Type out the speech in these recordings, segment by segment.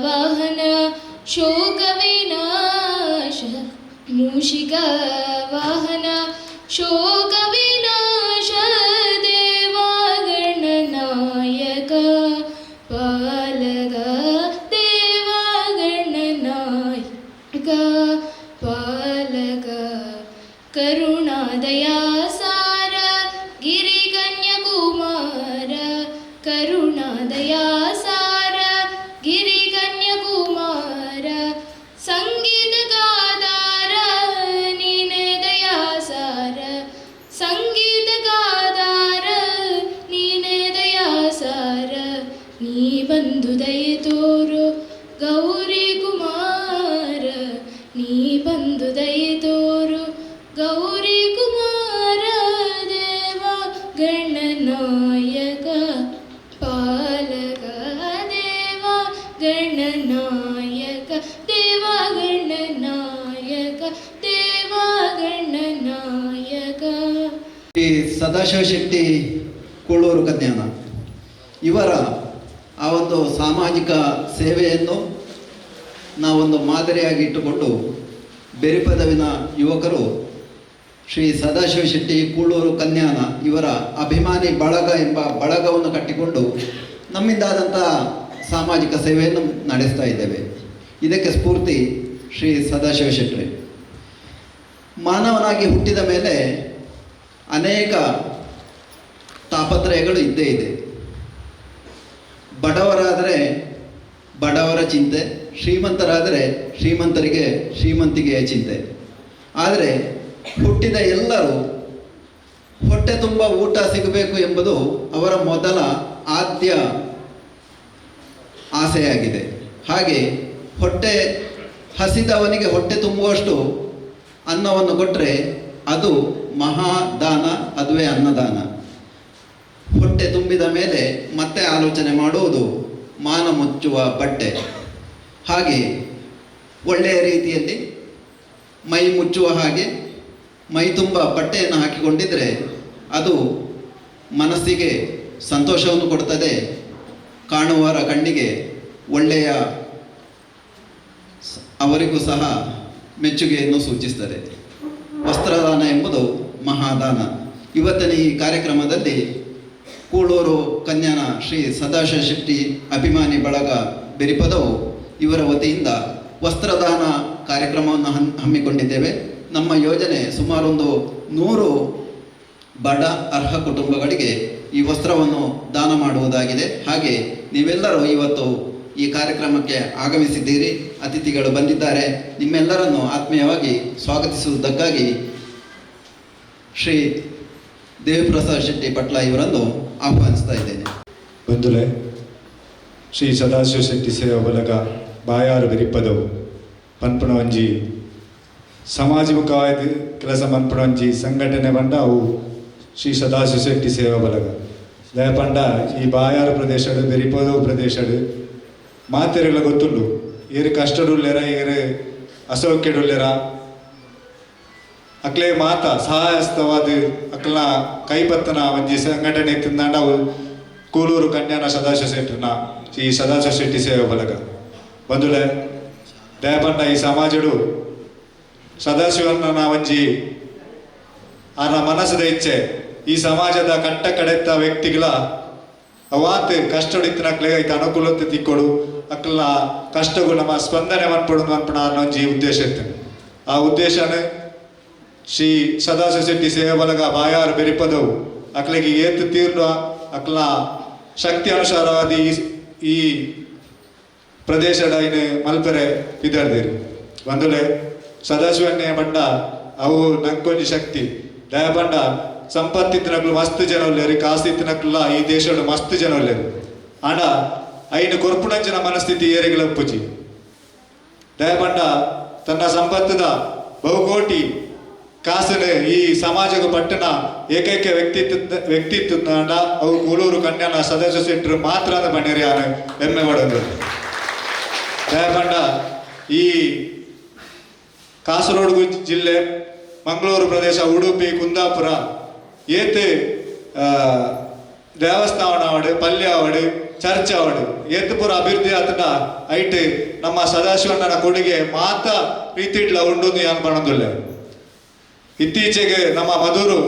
ವಾಹನ ಶೋಕ ವಿನಾಶ ಮೂಷಿಕ ವಾಹನ ಶೋಕ ವಿನಾಶ ದೇವಗಣನಾಯಕ ಪಾಲಕ ದೇವಗಣನಾಯಕ ಪಾಲಕ ಕರುಣಾದಯಾ ಸಾರ ಗಿರಿ ಕನ್ಯಾಕುಮಾರ ಕರುಣಾದಯಾ ಸಾರ ಗಿರಿ ಕನ್ಯಾಕುಮಾರ ಸಂಗೀತಗಾಧಾರ ನೀನೆ ದಯಾ ಸಾರ ಸಂಗೀತಗಾಧಾರ ನೀನೆ ದಯಾ ಸಾರ ನೀ ಬಂದು ದಯೆ ತೋರು ಗೌರಿ ಕುಮಾರ ನೀ ಬಂದು ದಯೆ ತೋರು ಗೌರಿ ಕುಮಾರ ದೇವ ಗಣನಾಯಕ ಪಾಲಕ ದೇವ ಗಣನಾಯಕ ದೇವ ಗಣನಾಯಕ ದೇವ ಗಣನಾಯಕ. ಶ್ರೀ ಸದಾಶಿವ ಶೆಟ್ಟಿ ಕೂಳೂರು ಕನ್ಯಾನ ಇವರ ಆ ಒಂದು ಸಾಮಾಜಿಕ ಸೇವೆಯನ್ನು ನಾವೊಂದು ಮಾದರಿಯಾಗಿ ಇಟ್ಟುಕೊಂಡು ಬೆರಿಪದವಿನ ಯುವಕರು ಶ್ರೀ ಸದಾಶಿವ ಶೆಟ್ಟಿ ಕೂಳೂರು ಕನ್ಯಾನ ಇವರ ಅಭಿಮಾನಿ ಬಳಗ ಎಂಬ ಬಳಗವನ್ನು ಕಟ್ಟಿಕೊಂಡು ನಮ್ಮಿಂದಾದಂಥ ಸಾಮಾಜಿಕ ಸೇವೆಯನ್ನು ನಡೆಸ್ತಾ ಇದ್ದೇವೆ. ಇದಕ್ಕೆ ಸ್ಫೂರ್ತಿ ಶ್ರೀ ಸದಾಶಿವ ಶೆಟ್ಟಿ. ಮಾನವನಾಗಿ ಹುಟ್ಟಿದ ಮೇಲೆ ಅನೇಕ ತಾಪತ್ರಯಗಳು ಇದ್ದೇ ಇದೆ. ಬಡವರಾದರೆ ಬಡವರ ಚಿಂತೆ, ಶ್ರೀಮಂತರಾದರೆ ಶ್ರೀಮಂತರಿಗೆ ಶ್ರೀಮಂತಿಗೆಯ ಚಿಂತೆ. ಆದರೆ ಹುಟ್ಟಿದ ಎಲ್ಲರೂ ಹೊಟ್ಟೆ ತುಂಬ ಊಟ ಸಿಗಬೇಕು ಎಂಬುದು ಅವರ ಮೊದಲ ಆದ್ಯ ಆಸೆಯಾಗಿದೆ. ಹಾಗೆ ಹೊಟ್ಟೆ ಹಸಿದವನಿಗೆ ಹೊಟ್ಟೆ ತುಂಬುವಷ್ಟು ಅನ್ನವನ್ನು ಕೊಟ್ಟರೆ ಅದು ಮಹಾದಾನ, ಅದುವೇ ಅನ್ನದಾನ. ಹೊಟ್ಟೆ ತುಂಬಿದ ಮೇಲೆ ಮತ್ತೆ ಆಲೋಚನೆ ಮಾಡುವುದು ಮಾನ ಮುಚ್ಚುವ ಬಟ್ಟೆ. ಹಾಗೆ ಒಳ್ಳೆಯ ರೀತಿಯಲ್ಲಿ ಮೈ ಮುಚ್ಚುವ ಹಾಗೆ ಮೈ ತುಂಬ ಬಟ್ಟೆಯನ್ನು ಹಾಕಿಕೊಂಡಿದ್ದರೆ ಅದು ಮನಸ್ಸಿಗೆ ಸಂತೋಷವನ್ನು ಕೊಡ್ತದೆ, ಕಾಣುವವರ ಕಣ್ಣಿಗೆ ಒಳ್ಳೆಯ ಅವರಿಗೂ ಸಹ ಮೆಚ್ಚುಗೆಯನ್ನು ಸೂಚಿಸ್ತದೆ. ವಸ್ತ್ರದಾನ ಎಂಬುದು ಮಹಾದಾನ. ಇವತ್ತಿನ ಈ ಕಾರ್ಯಕ್ರಮದಲ್ಲಿ ಕೂಳೂರು ಕನ್ಯಾನ ಶ್ರೀ ಸದಾಶಿವ ಶೆಟ್ಟಿ ಅಭಿಮಾನಿ ಬಳಗ ಬೆರಿಪದವು ಇವರ ವತಿಯಿಂದ ವಸ್ತ್ರದಾನ ಕಾರ್ಯಕ್ರಮವನ್ನು ಹಮ್ಮಿಕೊಂಡಿದ್ದೇವೆ. ನಮ್ಮ ಯೋಜನೆ ಸುಮಾರೊಂದು 100 ಬಡ ಅರ್ಹ ಕುಟುಂಬಗಳಿಗೆ ಈ ವಸ್ತ್ರವನ್ನು ದಾನ ಮಾಡುವುದಾಗಿದೆ. ಹಾಗೆ ನೀವೆಲ್ಲರೂ ಇವತ್ತು ಈ ಕಾರ್ಯಕ್ರಮಕ್ಕೆ ಆಗಮಿಸಿದ್ದೀರಿ, ಅತಿಥಿಗಳು ಬಂದಿದ್ದಾರೆ. ನಿಮ್ಮೆಲ್ಲರನ್ನು ಆತ್ಮೀಯವಾಗಿ ಸ್ವಾಗತಿಸುವುದಕ್ಕಾಗಿ ಶ್ರೀ ದೇವಿಪ್ರಸಾದ್ ಶೆಟ್ಟಿ ಪಟ್ಲ ಇವರನ್ನು ಆಹ್ವಾನಿಸ್ತಾ ಇದ್ದೇನೆ. ಬಂಧುಲೆ, ಶ್ರೀ ಸದಾಶಿವ ಶೆಟ್ಟಿ ಸೇವಾ ಬಳಗ ಬಾಯಾರು ಬೆರಿಪದವು ಪನ್ಪುಣ ಒಂಜಿ ಸಮಾಜಮುಖವಾದ ಕೆಲಸ ಮನ್ಪುಣ ಒಂಜಿ ಸಂಘಟನೆ ಬಂಡ ಅವು ಶ್ರೀ ಸದಾಶಿವ ಶೆಟ್ಟಿ ಸೇವಾ ಬಳಗ ದಯಪಂಡ ಈ ಬಾಯಾರು ಪ್ರದೇಶಡು ಬೆರಿಪದವು ಪ್ರದೇಶಡು ಮಾತೆರೆಗಳ ಗೊತ್ತುಳ್ಳು ಏರು ಕಷ್ಟಡುಲ್ಲೆರ ಏರು ಅಸೌಖ್ಯಡುಲ್ಲೆರ ಅಕ್ಲೆ ಮಾತ ಸಹಾಯಸ್ತವಾದ ಅಕ್ಲ ಕೈಪತ್ತನ ಒಂಜಿ ಸಂಘಟನೆ ತಿಂದಾಂಡ ಅವು ಕೂಳೂರು ಕನ್ಯಾನ ಸದಾಶಿವ ಶೆಟ್ಟಿನ ಈ ಸದಾಶಿವ ಶೆಟ್ಟಿ ಸೇವಾ ಬಳಗ ಬಂಧುಳೆ ದಯಪಂಡ ಈ ಸಮಾಜಡು ಸದಾಶಿವನ ಒಂಜಿ ಆನ ಮನಸ್ಸದ ಇಚ್ಛೆ ಈ ಸಮಾಜದ ಕಟ್ಟ ಕಡೆತ್ತ ವ್ಯಕ್ತಿಗಳ ಅವಾತ್ ಕಷ್ಟಡಿತ್ತಿನಕ್ಲೆ ಐತ ಅನುಕೂಲತೆ ತಿಕ್ಕೊಡು ಅಕ್ಲ ಕಷ್ಟಗಳು ನಮ್ಮ ಸ್ಪಂದನೆ ಮನ್ಪಡು ಅನ್ಪಣ ಅನ್ನೊಂಜಿ ಉದ್ದೇಶ ಇರ್ತೇನೆ. ಆ ಉದ್ದೇಶನೇ ಶ್ರೀ ಸದಾಶಿವ ಶೆಟ್ಟಿ ಸೇವಾ ಬಳಗ ಬಾಯಾರು ಬೆರಿಪದವು ಅಕ್ಲೆಗೆ ಏತು ತೀರ್ನ ಅಕ್ಲ ಶಕ್ತಿ ಅನುಸಾರವಾದ ಈ ಪ್ರದೇಶದ ಇನ್ನು ಮಲ್ಪೆರೆ ಇದ್ದಾರ್ದಿರಿ ಬಂದುಲೆ ಸದಾಶಿವನ್ನೇ ಬಂಡ ಅವು ನಂಕೊಂಜಿ ಶಕ್ತಿ ದಯಪಂಡ ಸಂಪತ್ತಿತ್ತಿನಕ್ಲು ಮಸ್ತ್ ಜನ ಒಲ್ಲೇರಿ, ಕಾಸಿತ್ತಿನಕ್ಲ ಈ ದೇಶದ ಮಸ್ತ್ ಜನ ಒಲ್ಲೇರು. ಆಂಡ ಐನು ಕೊರ್ಪುಣಂಚಿನ ಮನಸ್ಥಿತಿ ಏರಿಗಳಪ್ಪುಜಿ ದಯಪಂಡ ತನ್ನ ಸಂಪತ್ತದ ಬಹುಕೋಟಿ ಕಾಸನೆ ಈ ಸಮಾಜದ ಪಟ್ಟಣ ಏಕೈಕ ವ್ಯಕ್ತಿತ್ವ ಅವು ಕೂಳೂರು ಕನ್ಯಾನ ಸದಸ್ಯ ಸೆಂಟ್ರ್ ಮಾತ್ರ ಬಣ್ಣಿರಿ ಆನೆ ಹೆಮ್ಮೆ ಮಾಡೋದು ದಯಪಂಡ ಈ ಕಾಸರಗೋಡು ಜಿಲ್ಲೆ ಮಂಗಳೂರು ಪ್ರದೇಶ ಉಡುಪಿ ಕುಂದಾಪುರ ಏತೆ ದೇವಸ್ಥಾನ ಆವಡು ಪಲ್ಯ ಆವಡು ಚರ್ಚೆ ಅವಡು ಏತುಪುರ ಅಭಿವೃದ್ಧಿ ಆತನ ಐಟ್ ನಮ್ಮ ಸದಾಶಿವಣ್ಣನ ಕೊಡುಗೆ ಮಾತ ರೀತಿಡ್ಲ ಉಂಡು ಯಾನ್ ಪಣದುಲ್ಲ. ಇತ್ತೀಚೆಗೆ ನಮ್ಮ ಮಧುರು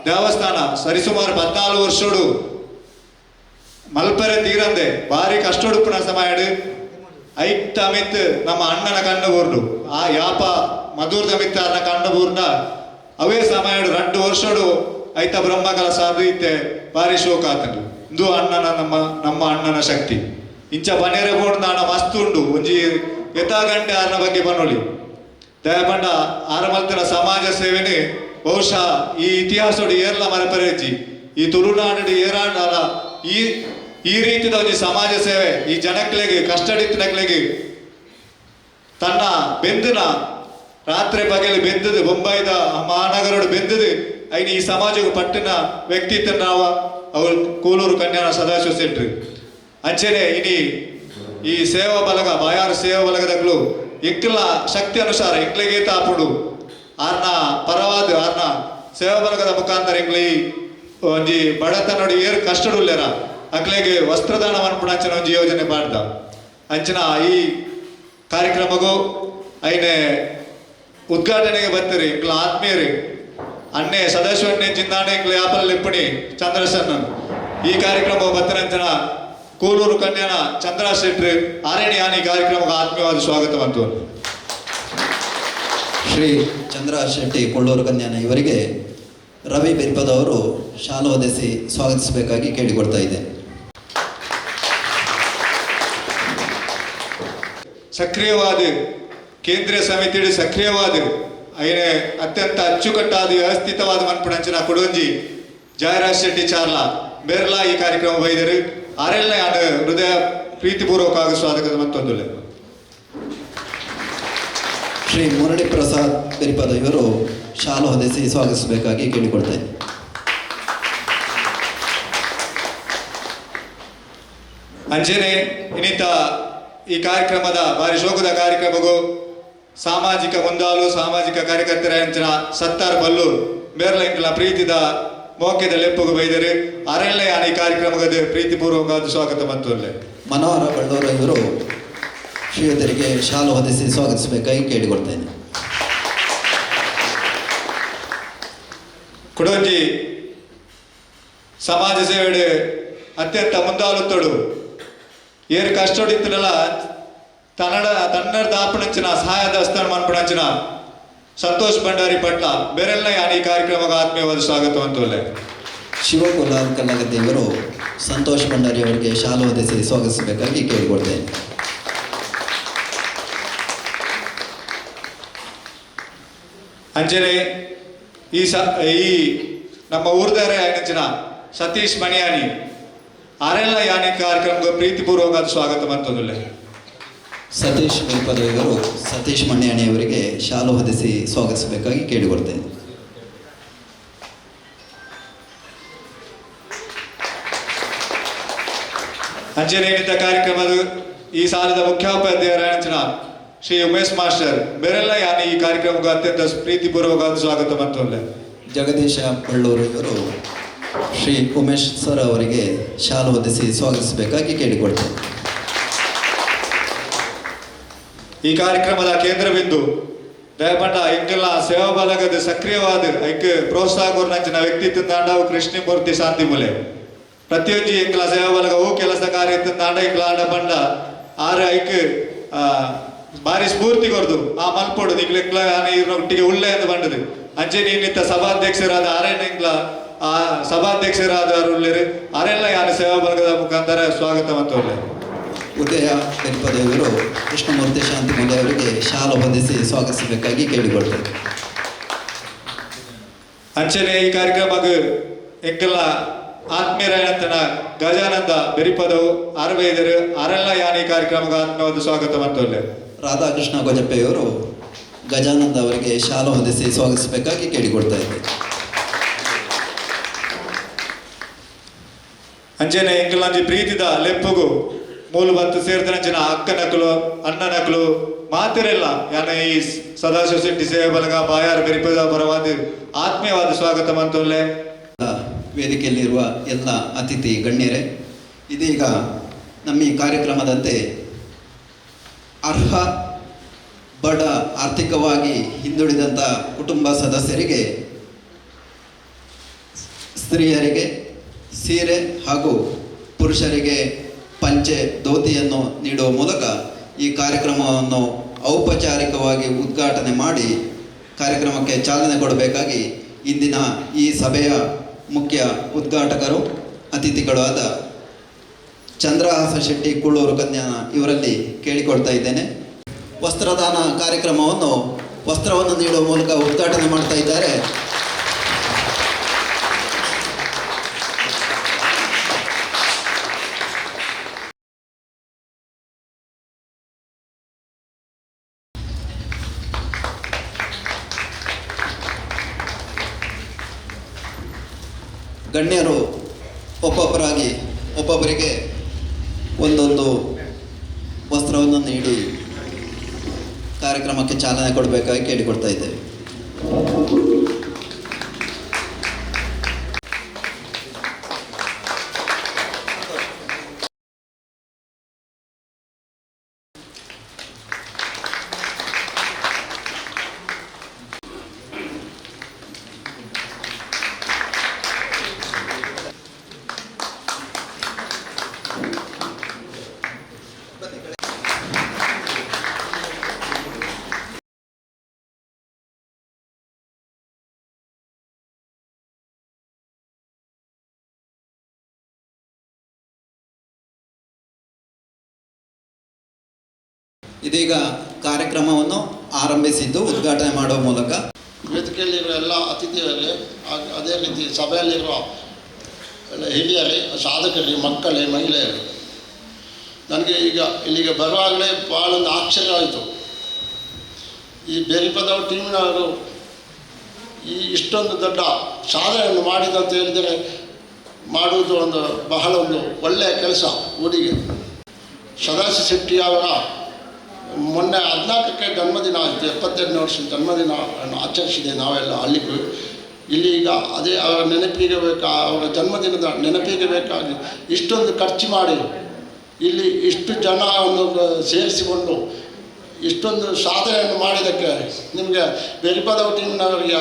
ದೇವಸ್ಥಾನ ಸರಿಸುಮಾರು 14 ವರ್ಷೋಡು ಮಲ್ಪರೆ ತೀರಂದೆ ಭಾರಿ ಕಷ್ಟೊಡುಪುನ ಸಮಯಡು ಐಕ್ ತಮಿತ್ ನಮ್ಮ ಅಣ್ಣನ ಕಂಡು ಬೋರ್ಡು ಆ ಯಾಪ ಮಧುರದ ಮಿತ್ತಾರನ ಕಂಡು ಬೋರ್ನ ಅವೇ ಸಮಯಡು 2 ವರ್ಷೋಡು ಐತ ಬ್ರಹ್ಮಕಲ ಸಾಧು ಇತ್ತೆ ಭಾರಿ ಶೋಕ ಆತಂಡು ಇಂದು ಅಣ್ಣನ ನಮ್ಮ ಅಣ್ಣನ ಶಕ್ತಿ ಇಂಚ ಬನೇರೆ ಬೋರ್ಡ್ ನಾನ ಮಸ್ತ್ ಉಂಡು ಒಂಜಿ ಗಂಟೆ ಆರನ ಬಗ್ಗೆ ಬನ್ನೊಲಿ ದಯಪಂಡ ಆರಮಲ್ತನ ಸಮಾಜ ಸೇವೆನೆ ಬಹುಶಃ ಈ ಇತಿಹಾಸೋಡು ಏರ್ಲ ಮರಪರೇಜಿ ಈ ತುಳುನಾಡು ಏರಾಡ ಈ ರೀತಿಯ ಒಂದು ಸಮಾಜ ಸೇವೆ ಈ ಜನಕ್ಲೆಗೆ ಕಷ್ಟಡಿತ್ತನಕ್ಲೆಗೆ ತನ್ನ ಬೆಂದಿನ ರಾತ್ರಿ ಬಗೆಲಿ ಬೆಂದದು ಬೊಂಬೈದ ಮಹಾನಗರೋಡು ಬೆಂದದು ಐನು ಈ ಸಮಾಜಕ್ಕೆ ಪಟ್ಟಿನ ವ್ಯಕ್ತಿತ್ವ ನಾವು ಅವ್ರು ಕೂಲೂರು ಕನ್ಯಾನ ಸದಾಶಿವ ಸೆಟ್ರಿ ಅಂಚೆನೆ ಇನಿ ಈ ಸೇವಾ ಬಲಗ ಬಾಯಾರು ಸೇವಾ ಬಲಗದಗಳು ಎಂಕ್ಲ ಶಕ್ತಿ ಅನುಸಾರ ಎಂಕ್ಲೆಗೆ ತಾಪುಡು ಆರ್ನ ಪರವಾದ ಆರ್ನ ಸೇವಾ ಬಲಗದ ಮುಖಾಂತರ ಎಂಕ್ಲಿ ಒಂಜಿ ಬಡತನೋಡು ಏರು ಕಷ್ಟಡುಲ್ಲೇರ ಅಕ್ಲೆಗೆ ವಸ್ತ್ರದಾನ ಮನ್ಪುಣಂಚನ ಒಂಜಿ ಯೋಜನೆ ಮಾಡ್ದ ಅಂಚನ ಈ ಕಾರ್ಯಕ್ರಮಗೂ ಐನೆ ಉದ್ಘಾಟನೆಗೆ ಬರ್ತೀರಿ ಎಂಕ್ಲ ಆತ್ಮೀಯರಿ ಅನ್ನೆ ಸದಾಶಿವಣ್ಣೆ ಚಿಂದಾಣೆ ಎಂಕ್ಲ ಯಾಪಲ್ ಎಪ್ಪಣಿ ಚಂದ್ರಸನ್ನನ್ ಈ ಕಾರ್ಯಕ್ರಮ ಬತ್ತನಂಚನ ಕೂಲೂರು ಕನ್ಯಾನ ಚಂದ್ರ ಶೆಟ್ರಿ ಆರೇಣಿ ಈ ಕಾರ್ಯಕ್ರಮಕ್ಕೆ ಆತ್ಮೀಯವಾದ ಸ್ವಾಗತವಂತು. ಶ್ರೀ ಚಂದ್ರ ಶೆಟ್ಟಿ ಕೊಳ್ಳೂರು ಕನ್ಯಾನ ಇವರಿಗೆ ರವಿ ಬೆರಿಪದವರು ಶಾಲು ಹೊದಿಸಿ ಸ್ವಾಗತಿಸಬೇಕಾಗಿ ಕೇಳಿಕೊಡ್ತಾ ಇದೆ. ಸಕ್ರಿಯವಾದ ಕೇಂದ್ರೀಯ ಸಮಿತಿ ಸಕ್ರಿಯವಾದ ಐನೆ ಅತ್ಯಂತ ಅಚ್ಚುಕಟ್ಟಾದ ವ್ಯವಸ್ಥಿತವಾದ ಮನ್ಪುಣಂಚನ ಕೊಡೊಂಜಿ ಜಯರಾಜ್ ಶೆಟ್ಟಿ ಚಾರ್ಲ ಬೇರ್ಲ ಈ ಕಾರ್ಯಕ್ರಮ ಬೈದರು ಆರೆಲ್ಲ ನಾನು ಹೃದಯ ಪ್ರೀತಿಪೂರ್ವಕವಾಗಿ ಸ್ವಾಗತ ಮತ್ತೊಂದು. ಶ್ರೀ ಮುರಳಿ ಪ್ರಸಾದ್ ಬೆರಿಪದ ಇವರು ಶಾಲು ಹೊದಿಸಿ ಸ್ವಾಗತಿಸಬೇಕಾಗಿ ಕೇಳಿಕೊಳ್ತೇನೆ. ಅಂಚೆನೆ ಇನ್ನಿತ ಈ ಕಾರ್ಯಕ್ರಮದ ಭಾರಿ ಶೋಕದ ಕಾರ್ಯಕ್ರಮಗೂ ಸಾಮಾಜಿಕ ಮುಂದಾಲು ಸಾಮಾಜಿಕ ಕಾರ್ಯಕರ್ತರ ಅಂಚನ ಸತ್ತಾರ್ ಬಲ್ಲೂರ್ ಬೇರ್ಲ ಇಂಕಲ ಪ್ರೀತಿದ ಮೋಕ್ಯದ ಲೆಪ್ಪಗು ಬೈದರೆ ಅರೆಲ್ಲ ಈ ಕಾರ್ಯಕ್ರಮದ ಪ್ರೀತಿಪೂರ್ವಕವಾದ ಸ್ವಾಗತ ಮತ್ತೊಂದು. ಮನೋಹರ ಬಳ್ಳೂರು ಇವರು ಶ್ರೀಯುತರಿಗೆ ಶಾಲು ಹೊದಿಸಿ ಸ್ವಾಗತಿಸಬೇಕಾಗಿ ಕೇಳಿಕೊಳ್ತೇನೆ. ಕುಡೊಂಜಿ ಸಮಾಜ ಸೇವೆ ಅತ್ಯಂತ ಮುಂದಾಲುತ್ತಡು ಏರು ಕಷ್ಟೊಡಿತ್ತನಲ್ಲ ತನ್ನಡ ದಾಪಣಂಚಿನ ಸಹಾಯದ ಹಸ್ತ ಮನ್ಪಣಂಚಿನ ಸಂತೋಷ್ ಭಂಡಾರಿ ಪಟ್ಲ ಬೇರೆಲ್ಲ ಈ ಕಾರ್ಯಕ್ರಮಕ್ಕೆ ಆತ್ಮೀಯವಾದ ಸ್ವಾಗತವಂತುಲ್ಲೆ. ಶಿವಕುಲಾಲ್ ಕಲ್ಲಗದ್ದೆ ಇವರು ಸಂತೋಷ್ ಭಂಡಾರಿ ಅವರಿಗೆ ಶಾಲು ಹೊದಿಸಿ ಸ್ವಾಗತಿಸಬೇಕಾಗಿ ಕೇಳಿಕೊಳ್ತೇನೆ. ಅಂಚನೆ ಈ ನಮ್ಮ ಊರ್ದಾರೆ ಅಂಚಿನ ಸತೀಶ್ ಮಣಿಯಾನಿ ಅರೆಲ್ಲ ಯಾನಿ ಕಾರ್ಯಕ್ರಮಕ್ಕೆ ಪ್ರೀತಿಪೂರ್ವಕವಾದ ಸ್ವಾಗತ ಮತ್ತೊಂದುಲ್ಲೆ. ಸತೀಶ್ ಬೆರಿಪದ ಇವರು ಸತೀಶ್ ಮಣ್ಯಾಣಿ ಅವರಿಗೆ ಶಾಲು ಹೊದಿಸಿ ಸ್ವಾಗತಿಸಬೇಕಾಗಿ ಕೇಳಿಕೊಳ್ತೇನೆ. ಅಂಚನೆ ಏನಿದ್ದ ಕಾರ್ಯಕ್ರಮದ ಈ ಸಾಲದ ಮುಖ್ಯೋಪಾಧ್ಯಾಯರ ಶ್ರೀ ಉಮೇಶ್ ಮಾಸ್ಟರ್ ಬೇರೆಲ್ಲ ಯಾನಿ ಈ ಕಾರ್ಯಕ್ರಮಕ್ಕೆ ಅತ್ಯಂತ ಪ್ರೀತಿಪೂರ್ವಕವಾದ ಸ್ವಾಗತ ಮತ್ತೊಂದು. ಜಗದೀಶ ಬಳ್ಳೂರು ಇವರು ಶ್ರೀ ಉಮೇಶ್ ಸರ್ ಅವರಿಗೆ ಶಾಲು ಹೊದಿಸಿ ಸ್ವಾಗತಿಸಬೇಕಾಗಿ ಕೇಳಿಕೊಳ್ತೇನೆ. ಈ ಕಾರ್ಯಕ್ರಮದ ಕೇಂದ್ರ ಬಿಂದು ದಯಪಂಡ ಇಂಕೆಲ್ಲ ಸೇವಾ ಬಲಗದ ಸಕ್ರಿಯವಾದ ಐಕ್ ಪ್ರೋತ್ಸಾಹ ಕೊರ್ನಂಚಿನ ವ್ಯಕ್ತಿತ್ವ ತಾಂಡವು ಕೃಷ್ಣಮೂರ್ತಿ ಶಾಂತಿ ಮೂಲೆ ಪ್ರತಿಯೊಂದು ಇಂಕಲ ಸೇವಾ ಬಲಗ ಹೂ ಕೆಲಸ ಕಾರ್ಯ ತಾಂಡ ಇಂಕಲ ಆಡ ಬಂಡ ಆರು ಐಕ್ ಭಾರಿ ಸ್ಫೂರ್ತಿ ಕೊರ್ದು ಆ ಮಲ್ಪೊಡು ನಿಕ್ಲೆಕ್ಲ ಒಟ್ಟಿಗೆ ಉಳ್ಳೆ ಎಂದು ಬಂಡದು ಅಂಚೆ ನೀನಿತ್ತ ಸಭಾಧ್ಯಕ್ಷರಾದ ಆರೇನ ಇಂಕ್ಲ ಆ ಸಭಾಧ್ಯಕ್ಷರಾದ ಉಳ್ಳೇರು ಅರೆಲ್ಲ ಯಾರು ಸೇವಾ ಬಲಗದ ಮುಖಾಂತರ ಸ್ವಾಗತ ಮತ್ತೊಳ್ಳೆ. ಉದಯ ಬೆರಿಪದ ಇವರು ಕೃಷ್ಣಮೂರ್ತಿ ಶಾಂತಿ ಮೂಲೆ ಅವರಿಗೆ ಶಾಲು ಹೊದಿಸಿ ಸ್ವಾಗತಿಸಬೇಕಾಗಿ ಕೇಳಿಕೊಳ್ತೇನೆ. ಅಂಚನೆ ಈ ಕಾರ್ಯಕ್ರಮಕ್ಕೆ ಎಂಕೆಲ್ಲ ಆತ್ಮೀಯರಾಯಂತನ ಗಜಾನಂದ ಬೆರಿಪದವು ಅರವೈದರು ಅರೆಲ್ಲ ಯಾನಿ ಕಾರ್ಯಕ್ರಮಕ್ಕೆ ಆತ್ಮೀಯವಾದ ಸ್ವಾಗತ ಮತ್ತೊಳ್ಳೆ. ರಾಧಾಕೃಷ್ಣ ಗೊಜಪ್ಪೆಯವರು ಗಜಾನಂದ ಅವರಿಗೆ ಶಾಲು ಹೊದಿಸಿ ಸ್ವಾಗತಿಸಬೇಕಾಗಿ ಕೇಳಿಕೊಳ್ತಾ ಇದ್ದೆ. ಅಂಚನೆ ಎಂಕಲಾಂಜಿ ಪ್ರೀತಿದ ಲೆಪ್ಪುಗು ಮೂಲ ಬತ್ತು ಸೇರಿದಂಚಿನ ಅಕ್ಕ ನಕಲು ಅಣ್ಣ ನಕಲು ಮಾತಿರೆಲ್ಲ ಯಾನ ಈ ಸದಾಶಿವ ಶೆಟ್ಟಿ ಸೇವೆ ಬಲಗ ಬಾಯಾರ ಬೆರಿಪದ ಪರವಾದ ಆತ್ಮೀಯವಾದ ಸ್ವಾಗತ ಮಂತೊಲ್ಲೆ. ವೇದಿಕೆಯಲ್ಲಿರುವ ಎಲ್ಲ ಅತಿಥಿ ಗಣ್ಯರೇ, ಇದೀಗ ನಮ್ಮ ಈ ಕಾರ್ಯಕ್ರಮದಂತೆ ಅರ್ಹ ಬಡ ಆರ್ಥಿಕವಾಗಿ ಹಿಂದುಳಿದಂಥ ಕುಟುಂಬ ಸದಸ್ಯರಿಗೆ ಸ್ತ್ರೀಯರಿಗೆ ಸೀರೆ ಹಾಗೂ ಪುರುಷರಿಗೆ ಪಂಚೆ ಧೋತಿಯನ್ನು ನೀಡುವ ಮೂಲಕ ಈ ಕಾರ್ಯಕ್ರಮವನ್ನು ಔಪಚಾರಿಕವಾಗಿ ಉದ್ಘಾಟನೆ ಮಾಡಿ ಕಾರ್ಯಕ್ರಮಕ್ಕೆ ಚಾಲನೆ ಕೊಡಬೇಕಾಗಿ ಇಂದಿನ ಈ ಸಭೆಯ ಮುಖ್ಯ ಉದ್ಘಾಟಕರು ಅತಿಥಿಗಳು ಆದ ಚಂದ್ರಹಾಸ ಶೆಟ್ಟಿ ಕುಳ್ಳೂರು ಕನ್ಯಾನ ಇವರಲ್ಲಿ ಕೇಳಿಕೊಳ್ತಾ ಇದ್ದೇನೆ. ವಸ್ತ್ರದಾನ ಕಾರ್ಯಕ್ರಮವನ್ನು ವಸ್ತ್ರವನ್ನು ನೀಡುವ ಮೂಲಕ ಉದ್ಘಾಟನೆ ಮಾಡ್ತಾ ಇದ್ದಾರೆ. ಗಣ್ಯರು ಒಬ್ಬೊಬ್ಬರಿಗೆ ಒಂದೊಂದು ವಸ್ತ್ರವನ್ನು ನೀಡಿ ಕಾರ್ಯಕ್ರಮಕ್ಕೆ ಚಾಲನೆ ಕೊಡಬೇಕಾಗಿ ಕೇಳಿಕೊಡ್ತಾ ಇದ್ದೇವೆ. ಇದೀಗ ಕಾರ್ಯಕ್ರಮವನ್ನು ಆರಂಭಿಸಿದ್ದು ಉದ್ಘಾಟನೆ ಮಾಡುವ ಮೂಲಕ ವೇದಿಕೆಯಲ್ಲಿರುವ ಎಲ್ಲ ಅತಿಥಿಯರಿಗೆ ಅದೇ ರೀತಿ ಸಭೆಯಲ್ಲಿರುವ ಎಲ್ಲ ಹಿರಿಯರೇ, ಸಾಧಕರಿಗೆ, ಮಕ್ಕಳೇ, ಮಹಿಳೆಯರು, ನನಗೆ ಈಗ ಇಲ್ಲಿಗೆ ಬರುವಾಗಲೇ ಭಾಳೊಂದು ಆಶ್ಚರ್ಯ ಆಯಿತು. ಈ ಬೇರಿಪದವ ಟೀಮಿನವರು ಇಷ್ಟೊಂದು ದೊಡ್ಡ ಸಾಧನೆಯನ್ನು ಮಾಡಿದಂತ ಹೇಳಿದರೆ ಮಾಡುವುದು ಬಹಳ ಒಳ್ಳೆಯ ಕೆಲಸ. ಊರಿಗೆ ಸದಾಶಿವ ಶೆಟ್ಟಿ ಅವರ ಮೊನ್ನೆ 14ಕ್ಕೆ ಜನ್ಮದಿನ ಆಯಿತು. 72ನೇ ವರ್ಷದ ಜನ್ಮದಿನವನ್ನು ಆಚರಿಸಿದೆ ನಾವೆಲ್ಲ ಇಲ್ಲಿ. ಈಗ ಅದೇ ಅವರ ನೆನಪಿಗೆ ಅವರ ಜನ್ಮದಿನದ ನೆನಪಿಗೆ ಬೇಕಾಗಿ ಇಷ್ಟೊಂದು ಖರ್ಚು ಮಾಡಿ ಇಲ್ಲಿ ಇಷ್ಟು ಜನವನ್ನು ಸೇರಿಸಿಕೊಂಡು ಇಷ್ಟೊಂದು ಸಾಧನೆಯನ್ನು ಮಾಡಿದ್ದಕ್ಕೆ ನಿಮಗೆ ಬೇರಿಪದವ ಟೀಮ್ನವರಿಗೆ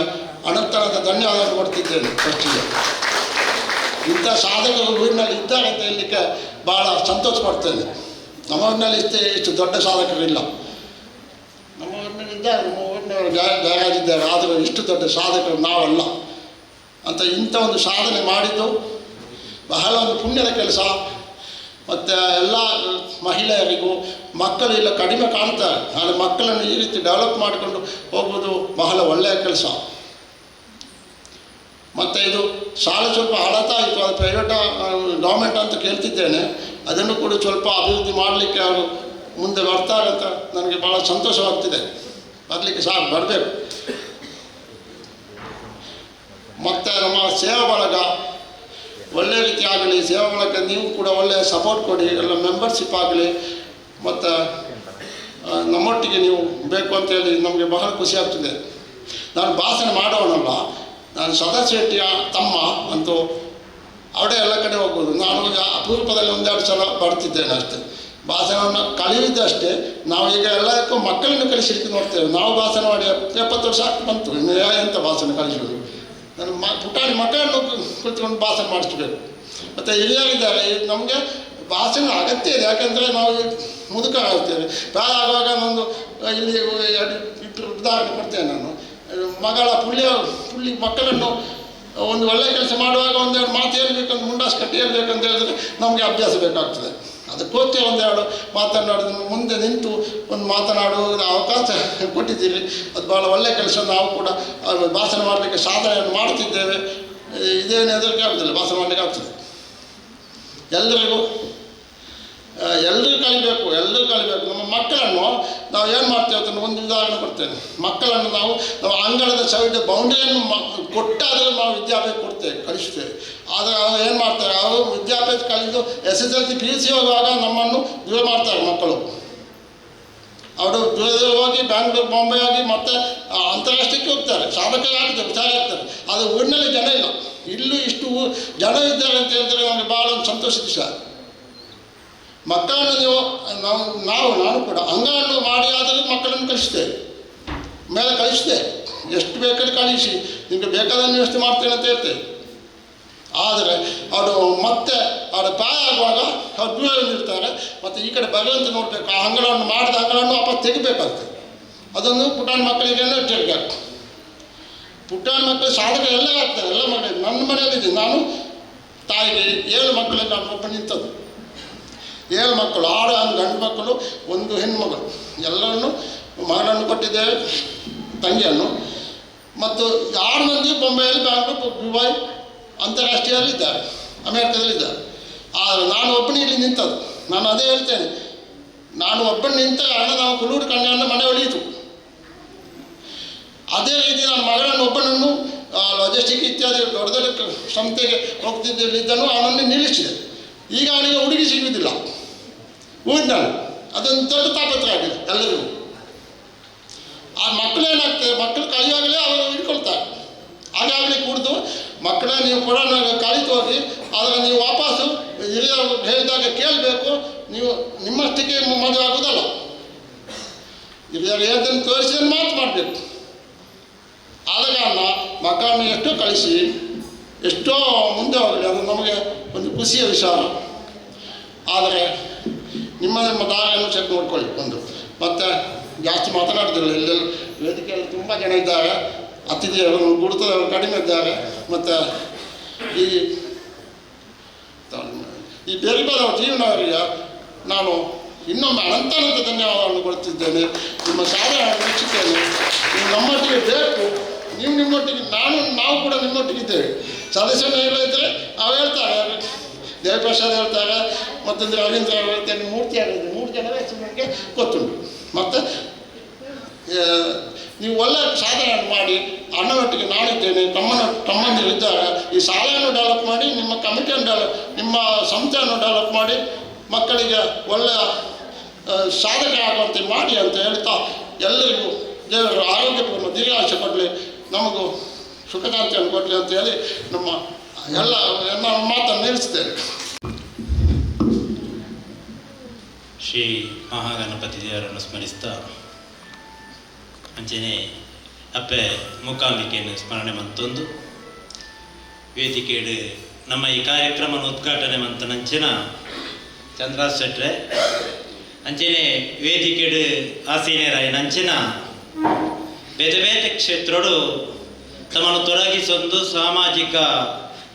ಅನಂತರದ ಧನ್ಯವಾದ ಕೊಡ್ತಿದ್ದೇನೆ. ಫಸ್ಟಿಗೆ ಇಂಥ ಸಾಧಕರು ಊರಿನಲ್ಲಿ ಇದ್ದಾರೆ ಅಂತ ಹೇಳಲಿಕ್ಕೆ ಭಾಳ ಸಂತೋಷ ಪಡ್ತೇನೆ. ನಮ್ಮ ಊರಿನಲ್ಲಿ ಇಷ್ಟು ದೊಡ್ಡ ಸಾಧಕರಿಲ್ಲ. ನಮ್ಮ ಊರಿನಲ್ಲಿ ಇದ್ದಾರೆ, ನಮ್ಮ ಊರಿನವರು ಜಾರಾಗಿದ್ದಾರೆ, ಆದರೂ ಇಷ್ಟು ದೊಡ್ಡ ಸಾಧಕರು ನಾವಲ್ಲ ಅಂತ ಇಂಥ ಒಂದು ಸಾಧನೆ ಮಾಡಿದ್ದು ಬಹಳ ಒಂದು ಪುಣ್ಯದ ಕೆಲಸ. ಮತ್ತು ಎಲ್ಲ ಮಹಿಳೆಯರಿಗೂ ಮಕ್ಕಳು ಇಲ್ಲ ಕಡಿಮೆ ಕಾಣ್ತಾರೆ, ಆದರೆ ಮಕ್ಕಳನ್ನು ಈ ರೀತಿ ಡೆವಲಪ್ ಮಾಡಿಕೊಂಡು ಹೋಗುವುದು ಬಹಳ ಒಳ್ಳೆಯ ಕೆಲಸ. ಮತ್ತು ಇದು ಶಾಲೆ ಸ್ವಲ್ಪ ಹಳತಾಯಿತು, ಅದು ಪ್ರೈವೇಟ್ ಗೌರ್ಮೆಂಟ್ ಅಂತ ಕೇಳ್ತಿದ್ದೇನೆ. ಅದನ್ನು ಕೂಡ ಸ್ವಲ್ಪ ಅಭಿವೃದ್ಧಿ ಮಾಡಲಿಕ್ಕೆ ಅವರು ಮುಂದೆ ಬರ್ತಾರೆ ಅಂತ ನನಗೆ ಭಾಳ ಸಂತೋಷವಾಗ್ತಿದೆ. ಬರಲಿಕ್ಕೆ ಸಾಕು, ಬರಬೇಕು. ಮತ್ತು ನಮ್ಮ ಸೇವಾ ಬಳಗ ಒಳ್ಳೆಯ ರೀತಿ ಆಗಲಿ. ಸೇವಾ ಬಳಗ ನೀವು ಕೂಡ ಒಳ್ಳೆಯ ಸಪೋರ್ಟ್ ಕೊಡಿ, ಎಲ್ಲ ಮೆಂಬರ್ಶಿಪ್ ಆಗಲಿ. ಮತ್ತು ನಮ್ಮೊಟ್ಟಿಗೆ ನೀವು ಬೇಕು ಅಂತೇಳಿ ನಮಗೆ ಬಹಳ ಖುಷಿ ಆಗ್ತದೆ. ನಾನು ಭಾಷಣ ಮಾಡೋನಲ್ಲ, ನಾನು ಸದಾಶಿವ ಶೆಟ್ಟಿಯ ತಮ್ಮ ಅಂತೂ ಅವಡೆ ಎಲ್ಲ ಕಡೆ ಹೋಗ್ಬೋದು. ನಾನು ಅಪರೂಪದಲ್ಲಿ 1-2 ಸಲ ಬರ್ತಿದ್ದೇನೆ ಅಷ್ಟೇ. ಭಾಷಣವನ್ನು ಕಲಿಯುವುದಷ್ಟೇ. ನಾವು ಈಗ ಎಲ್ಲಕ್ಕೂ ಮಕ್ಕಳನ್ನು ಕಲಿಸಲಿಕ್ಕೆ ನೋಡ್ತೇವೆ. ನಾವು ಭಾಷಣ ಮಾಡಿ 70 ವರ್ಷ ಆಗ್ತಾ ಬಂತು, ಇನ್ನು ಎಂಥ ಭಾಷಣ ಕಲಿಸೋದು. ನಾನು ಪುಟಾಣಿ ಮಕ್ಕಳನ್ನು ಕುಳಿತುಕೊಂಡು ಭಾಷಣ ಮಾಡಿಸ್ಬೇಕು. ಮತ್ತು ಹಿರಿಯರಿದ್ದಾರೆ, ನಮಗೆ ಭಾಷಣ ಅಗತ್ಯ ಇದೆ. ಯಾಕೆಂದರೆ ನಾವು ಮುದುಕ ಆಗ್ತೇವೆ. ಪ್ರಾಯ ಆಗುವಾಗ ಒಂದು ಇಲ್ಲಿ ಉದಾಹರಣೆ ಕೊಡ್ತೇನೆ. ನಾನು ಮಗಳ ಪುಳ್ಳಿ ಮಕ್ಕಳನ್ನು ಒಂದು ಒಳ್ಳೆಯ ಕೆಲಸ ಮಾಡುವಾಗ 1-2 ಮಾತು ಹೇಳ್ಬೇಕಂತ, ಮುಂಡಾಸ್ ಕಟ್ಟಿ ಹೇಳ್ಬೇಕಂತ ಹೇಳಿದ್ರೆ ನಮಗೆ ಅಭ್ಯಾಸ ಬೇಕಾಗ್ತದೆ. ಅದಕ್ಕೋಸ್ಕರ 1-2 ಮಾತನಾಡೋದು, ಮುಂದೆ ನಿಂತು ಒಂದು ಮಾತನಾಡುವ ಅವಕಾಶ ಕೊಟ್ಟಿದ್ದೀರಿ. ಅದು ಭಾಳ ಒಳ್ಳೆಯ ಕೆಲಸ. ನಾವು ಕೂಡ ಭಾಷಣ ಮಾಡಲಿಕ್ಕೆ ಸಾಧನೆಯನ್ನು ಮಾಡ್ತಿದ್ದೇವೆ. ಇದೇನು ಹೆದರಿಕೆ ಆಗೋದಿಲ್ಲ, ಭಾಷಣ ಮಾಡಲಿಕ್ಕೆ ಆಗ್ತದೆ. ಎಲ್ಲರಿಗೂ ಕಲಿಬೇಕು. ನಮ್ಮ ಮಕ್ಕಳನ್ನು ನಾವು ಏನು ಮಾಡ್ತೇವೆ ಅಂತ ಒಂದು ಉದಾಹರಣೆ ಕೊಡ್ತೇನೆ. ಮಕ್ಕಳನ್ನು ನಾವು ಅಂಗಳದ ಸೈಡ್ ಬೌಂಡ್ರಿಯನ್ನು ಕೊಟ್ಟಾದರೂ ನಾವು ವಿದ್ಯಾಭ್ಯಾಸ ಕೊಡ್ತೇವೆ, ಕಲಿಸ್ತೇವೆ. ಆದರೆ ಅವರು ಏನು ಮಾಡ್ತಾರೆ, ಅವರು ವಿದ್ಯಾಭ್ಯಾಸ ಕಲಿತು SSLC PUC ಹೋಗುವಾಗ ನಮ್ಮನ್ನು ದೂರ ಮಾಡ್ತಾರೆ ಮಕ್ಕಳು. ಅವರು ದೂರ ಹೋಗಿ ಬ್ಯಾಂಗ್ಳೂರು, ಬಾಂಬೆ ಹೋಗಿ ಮತ್ತೆ ಅಂತಾರಾಷ್ಟ್ರೀಯಕ್ಕೆ ಹೋಗ್ತಾರೆ, ಸಾಧಕರಾಗ್ತಾರೆ, ಹುಷಾರಾಗ್ತಾರೆ. ಆದರೆ ಊರಿನಲ್ಲಿ ಜನ ಇಲ್ಲ. ಇಲ್ಲೂ ಇಷ್ಟು ಜನ ಇದ್ದಾರೆ ಅಂತ ಹೇಳಿದ್ರೆ ನಮಗೆ ಭಾಳ ಒಂದು ಸಂತೋಷದ ವಿಷಯ. ಮಕ್ಕಳನ್ನು ನೀವು ನಾನು ಕೂಡ ಅಂಗವನ್ನು ಮಾಡಿ ಆದರೂ ಮಕ್ಕಳನ್ನು ಕಲಿಸ್ತೇವೆ, ಮೇಲೆ ಕಳಿಸ್ತೇವೆ, ಎಷ್ಟು ಬೇಕಾದ್ರೆ ಕಳಿಸಿ, ನಿಮಗೆ ಬೇಕಾದನ್ನು ವ್ಯವಸ್ಥೆ ಮಾಡ್ತೇನೆ ಅಂತ ಹೇಳ್ತೇವೆ. ಆದರೆ ಅವರು ಮತ್ತೆ ಅವರ ಪ್ರಾಯ ಆಗುವಾಗ ಅವ್ರು ದೂರದಲ್ಲಿರ್ತಾರೆ. ಮತ್ತು ಈ ಕಡೆ ಭಗವಂತ ನೋಡಬೇಕು, ಆ ಅಂಗಳವನ್ನು ಮಾಡಿದ ಅಂಗಳವನ್ನು ವಾಪಸ್ ತೆಗಿಬೇಕಾಗ್ತದೆ. ಅದನ್ನು ಪುಟಾಣ ಮಕ್ಕಳಿಗೆ ತೆಗಿಬೇಕು. ಪುಟ್ಟಾಣ ಮಕ್ಕಳು ಸಾಧಕ ಎಲ್ಲ ಆಗ್ತಾರೆ, ಎಲ್ಲ ಮಕ್ಕಳಿಗೆ. ನನ್ನ ಮನೆಯಲ್ಲಿದ್ದೀನಿ, ನಾನು ತಾಯಿಗೆ 7 ಮಕ್ಕಳಿಗೆ ನಾನು ಒಬ್ಬ ನಿಂತದ್ದು. 7 ಮಕ್ಕಳು, 6 ಗಂಡು ಮಕ್ಕಳು, 1 ಹೆಣ್ಣುಮಗಳು. ಎಲ್ಲರನ್ನು ಮಗಳನ್ನು ಕೊಟ್ಟಿದ್ದೇವೆ, ತಂಗಿಯನ್ನು. ಮತ್ತು 6 ಮಂದಿ ಬೊಂಬೆಯಲ್ಲಿ, ಬ್ಯಾಂಗ್ಳೂರು, ದುಬೈ ಅಂತಾರಾಷ್ಟ್ರೀಯದಲ್ಲಿದ್ದಾರೆ, ಅಮೇರಿಕಾದಲ್ಲಿದ್ದಾರೆ. ಆದರೆ ನಾನು ಒಬ್ಬನೇ ಇಲ್ಲಿ ನಿಂತದ್ದು. ನಾನು ಅದೇ ಹೇಳ್ತೇನೆ, ನಾನು ಒಬ್ಬನೇ ನಿಂತ ಕಾರಣ ನಾವು ಕುಲೂರು ಕನ್ಯೆಯನ್ನು ಮನೆ ಒಳಿಯಿತು. ಅದೇ ರೀತಿ ನಾನು ಮಗಳನ್ನು ಒಬ್ಬನನ್ನು ಲಾಜಿಸ್ಟಿಕ್ ಇತ್ಯಾದಿ ದೊಡ್ಡ ದೊಡ್ಡ ಸಂಸ್ಥೆಗೆ ಹೋಗ್ತಿದ್ದಲ್ಲಿದ್ದನು, ಅವನನ್ನು ನಿಲ್ಲಿಸಿದೆ. ಈಗ ಅವನಿಗೆ ಹುಡುಗಿ ಸಿಗುವುದಿಲ್ಲ, ನಾನು ಅದೊಂದು ದೊಡ್ಡ ತಾಪತ್ರ ಆಗಿದೆ ಎಲ್ಲರಿಗೂ. ಆ ಮಕ್ಕಳೇನಾಗ್ತದೆ, ಮಕ್ಕಳು ಕಲಿಯುವಾಗಲೇ ಅವರು ಹಿಡ್ಕೊಳ್ತಾರೆ. ಹಾಗಾಗಲಿ ಕುಡಿದು ಮಕ್ಕಳ ನೀವು ಕೂಡ ಕಲಿತು ಹೋಗಿ, ಆದರೆ ನೀವು ವಾಪಸ್ಸು ಹಿರಿಯರು ಹೇಳಿದಾಗ ಕೇಳಬೇಕು. ನೀವು ನಿಮ್ಮಷ್ಟಕ್ಕೆ ಮದುವೆ ಆಗೋದಲ್ಲ, ಹಿರಿಯರು ಹೇಳ್ದನ್ನು ತೋರಿಸಿದನ್ನು ಮಾತು ಮಾಡಬೇಕು. ಆದ ಕಾರಣ ಮಕ್ಕಳನ್ನು ಎಷ್ಟೋ ಕಳಿಸಿ ಎಷ್ಟೋ ಮುಂದೆ ಹೋಗಲಿ, ಅದು ನಮಗೆ ಒಂದು ಖುಷಿಯ ವಿಚಾರ. ಆದರೆ ನಿಮ್ಮ ದಾರಿಯನ್ನು ಚೆಕ್ ನೋಡ್ಕೊಳ್ಳಿ ಒಂದು. ಮತ್ತು ಜಾಸ್ತಿ ಮಾತನಾಡ್ತಿರಲಿಲ್ಲ, ಇಲ್ಲೆಲ್ಲ ವೇದಿಕೆಯಲ್ಲಿ ತುಂಬ ಜನ ಇದ್ದಾರೆ, ಅತಿಥಿಗಳು ಗುರುತದವರು ಕಡಿಮೆ ಇದ್ದಾರೆ. ಮತ್ತು ಈ ಬೇರಿಬಾದವ ಜೀವನವರಿಗೆ ನಾನು ಇನ್ನೊಮ್ಮೆ ಅನಂತ ಧನ್ಯವಾದಗಳನ್ನು ಕೊಡ್ತಿದ್ದೇನೆ. ನಿಮ್ಮ ಸಾಧನೆ ವೀಕ್ಷಿಸ್ತೇನೆ. ನೀವು ನಮ್ಮೊಟ್ಟಿಗೆ ಬೇಕು, ನೀವು ನಿಮ್ಮೊಟ್ಟಿಗೆ, ನಾವು ಕೂಡ ನಿಮ್ಮೊಟ್ಟಿಗಿದ್ದೇವೆ. ಸದಸ್ಯರು ಇದ್ದರೆ ನಾವು ಹೇಳ್ತಾರೆ, ದೇವಪ್ರಸಾದ್ ಹೇಳ್ತಾರೆ, ಮತ್ತೊಂದು ರವೀಂದ್ರ ಹೇಳ್ತೇನೆ, ಮೂರ್ತಿ ಹೇಳಿದ್ದೆ, 3 ಜನರ ಹೆಸರು ನನಗೆ ಗೊತ್ತುಂಟು. ಮತ್ತು ನೀವು ಒಳ್ಳೆಯ ಸಾಧನೆಯನ್ನು ಮಾಡಿ, ಅಣ್ಣನೊಟ್ಟಿಗೆ ನಾನಿದ್ದೇನೆ, ತಮ್ಮಂದಿರು ಇದ್ದಾರೆ. ಈ ಶಾಲೆಯನ್ನು ಡೆವಲಪ್ ಮಾಡಿ, ನಿಮ್ಮ ಕಮಿಟಿಯನ್ನು ನಿಮ್ಮ ಸಂಸ್ಥೆಯನ್ನು ಡೆವಲಪ್ ಮಾಡಿ, ಮಕ್ಕಳಿಗೆ ಒಳ್ಳೆಯ ಸಾಧಕ ಆಗುವಂತೆ ಮಾಡಿ ಅಂತ ಹೇಳ್ತಾ, ಎಲ್ಲರಿಗೂ ದೇವರು ಆರೋಗ್ಯಪೂರ್ಣ ದೀರ್ಘಾಯುಷ್ಯ ಕೊಡಲಿ, ನಮಗೂ ಸುಖಶಾಂತಿಯನ್ನು ಕೊಡಲಿ ಅಂತ ಹೇಳಿ ನಮ್ಮ ಮಾತನ್ನು ನಿಲ್ಲಿಸ್ತೇನೆ. ಶ್ರೀ ಮಹಾಗಣಪತಿ ದೇವರನ್ನು ಸ್ಮರಿಸ್ತಾ ಅಂಚನೆ ಅಪ್ಪೆ ಮೂಕಾಂಬಿಕೆಯನ್ನು ಸ್ಮರಣೆ ಮಂತೊಂದು ವೇದಿಕೆಡು ನಮ್ಮ ಈ ಕಾರ್ಯಕ್ರಮನ ಉದ್ಘಾಟನೆ ಮಂತನಂಚಿನ ಚಂದ್ರಾಸ್ ಶೆಟ್ರೆ ಅಂಚನೆ ವೇದಿಕೆಡು ಆಸೀನರಾಯನಂಚಿನ ಬೇತೆ ಬೇತೆ ಕ್ಷೇತ್ರಡು ತಮ್ಮನ್ನು ತೊಡಗಿಸೊಂದು ಸಾಮಾಜಿಕ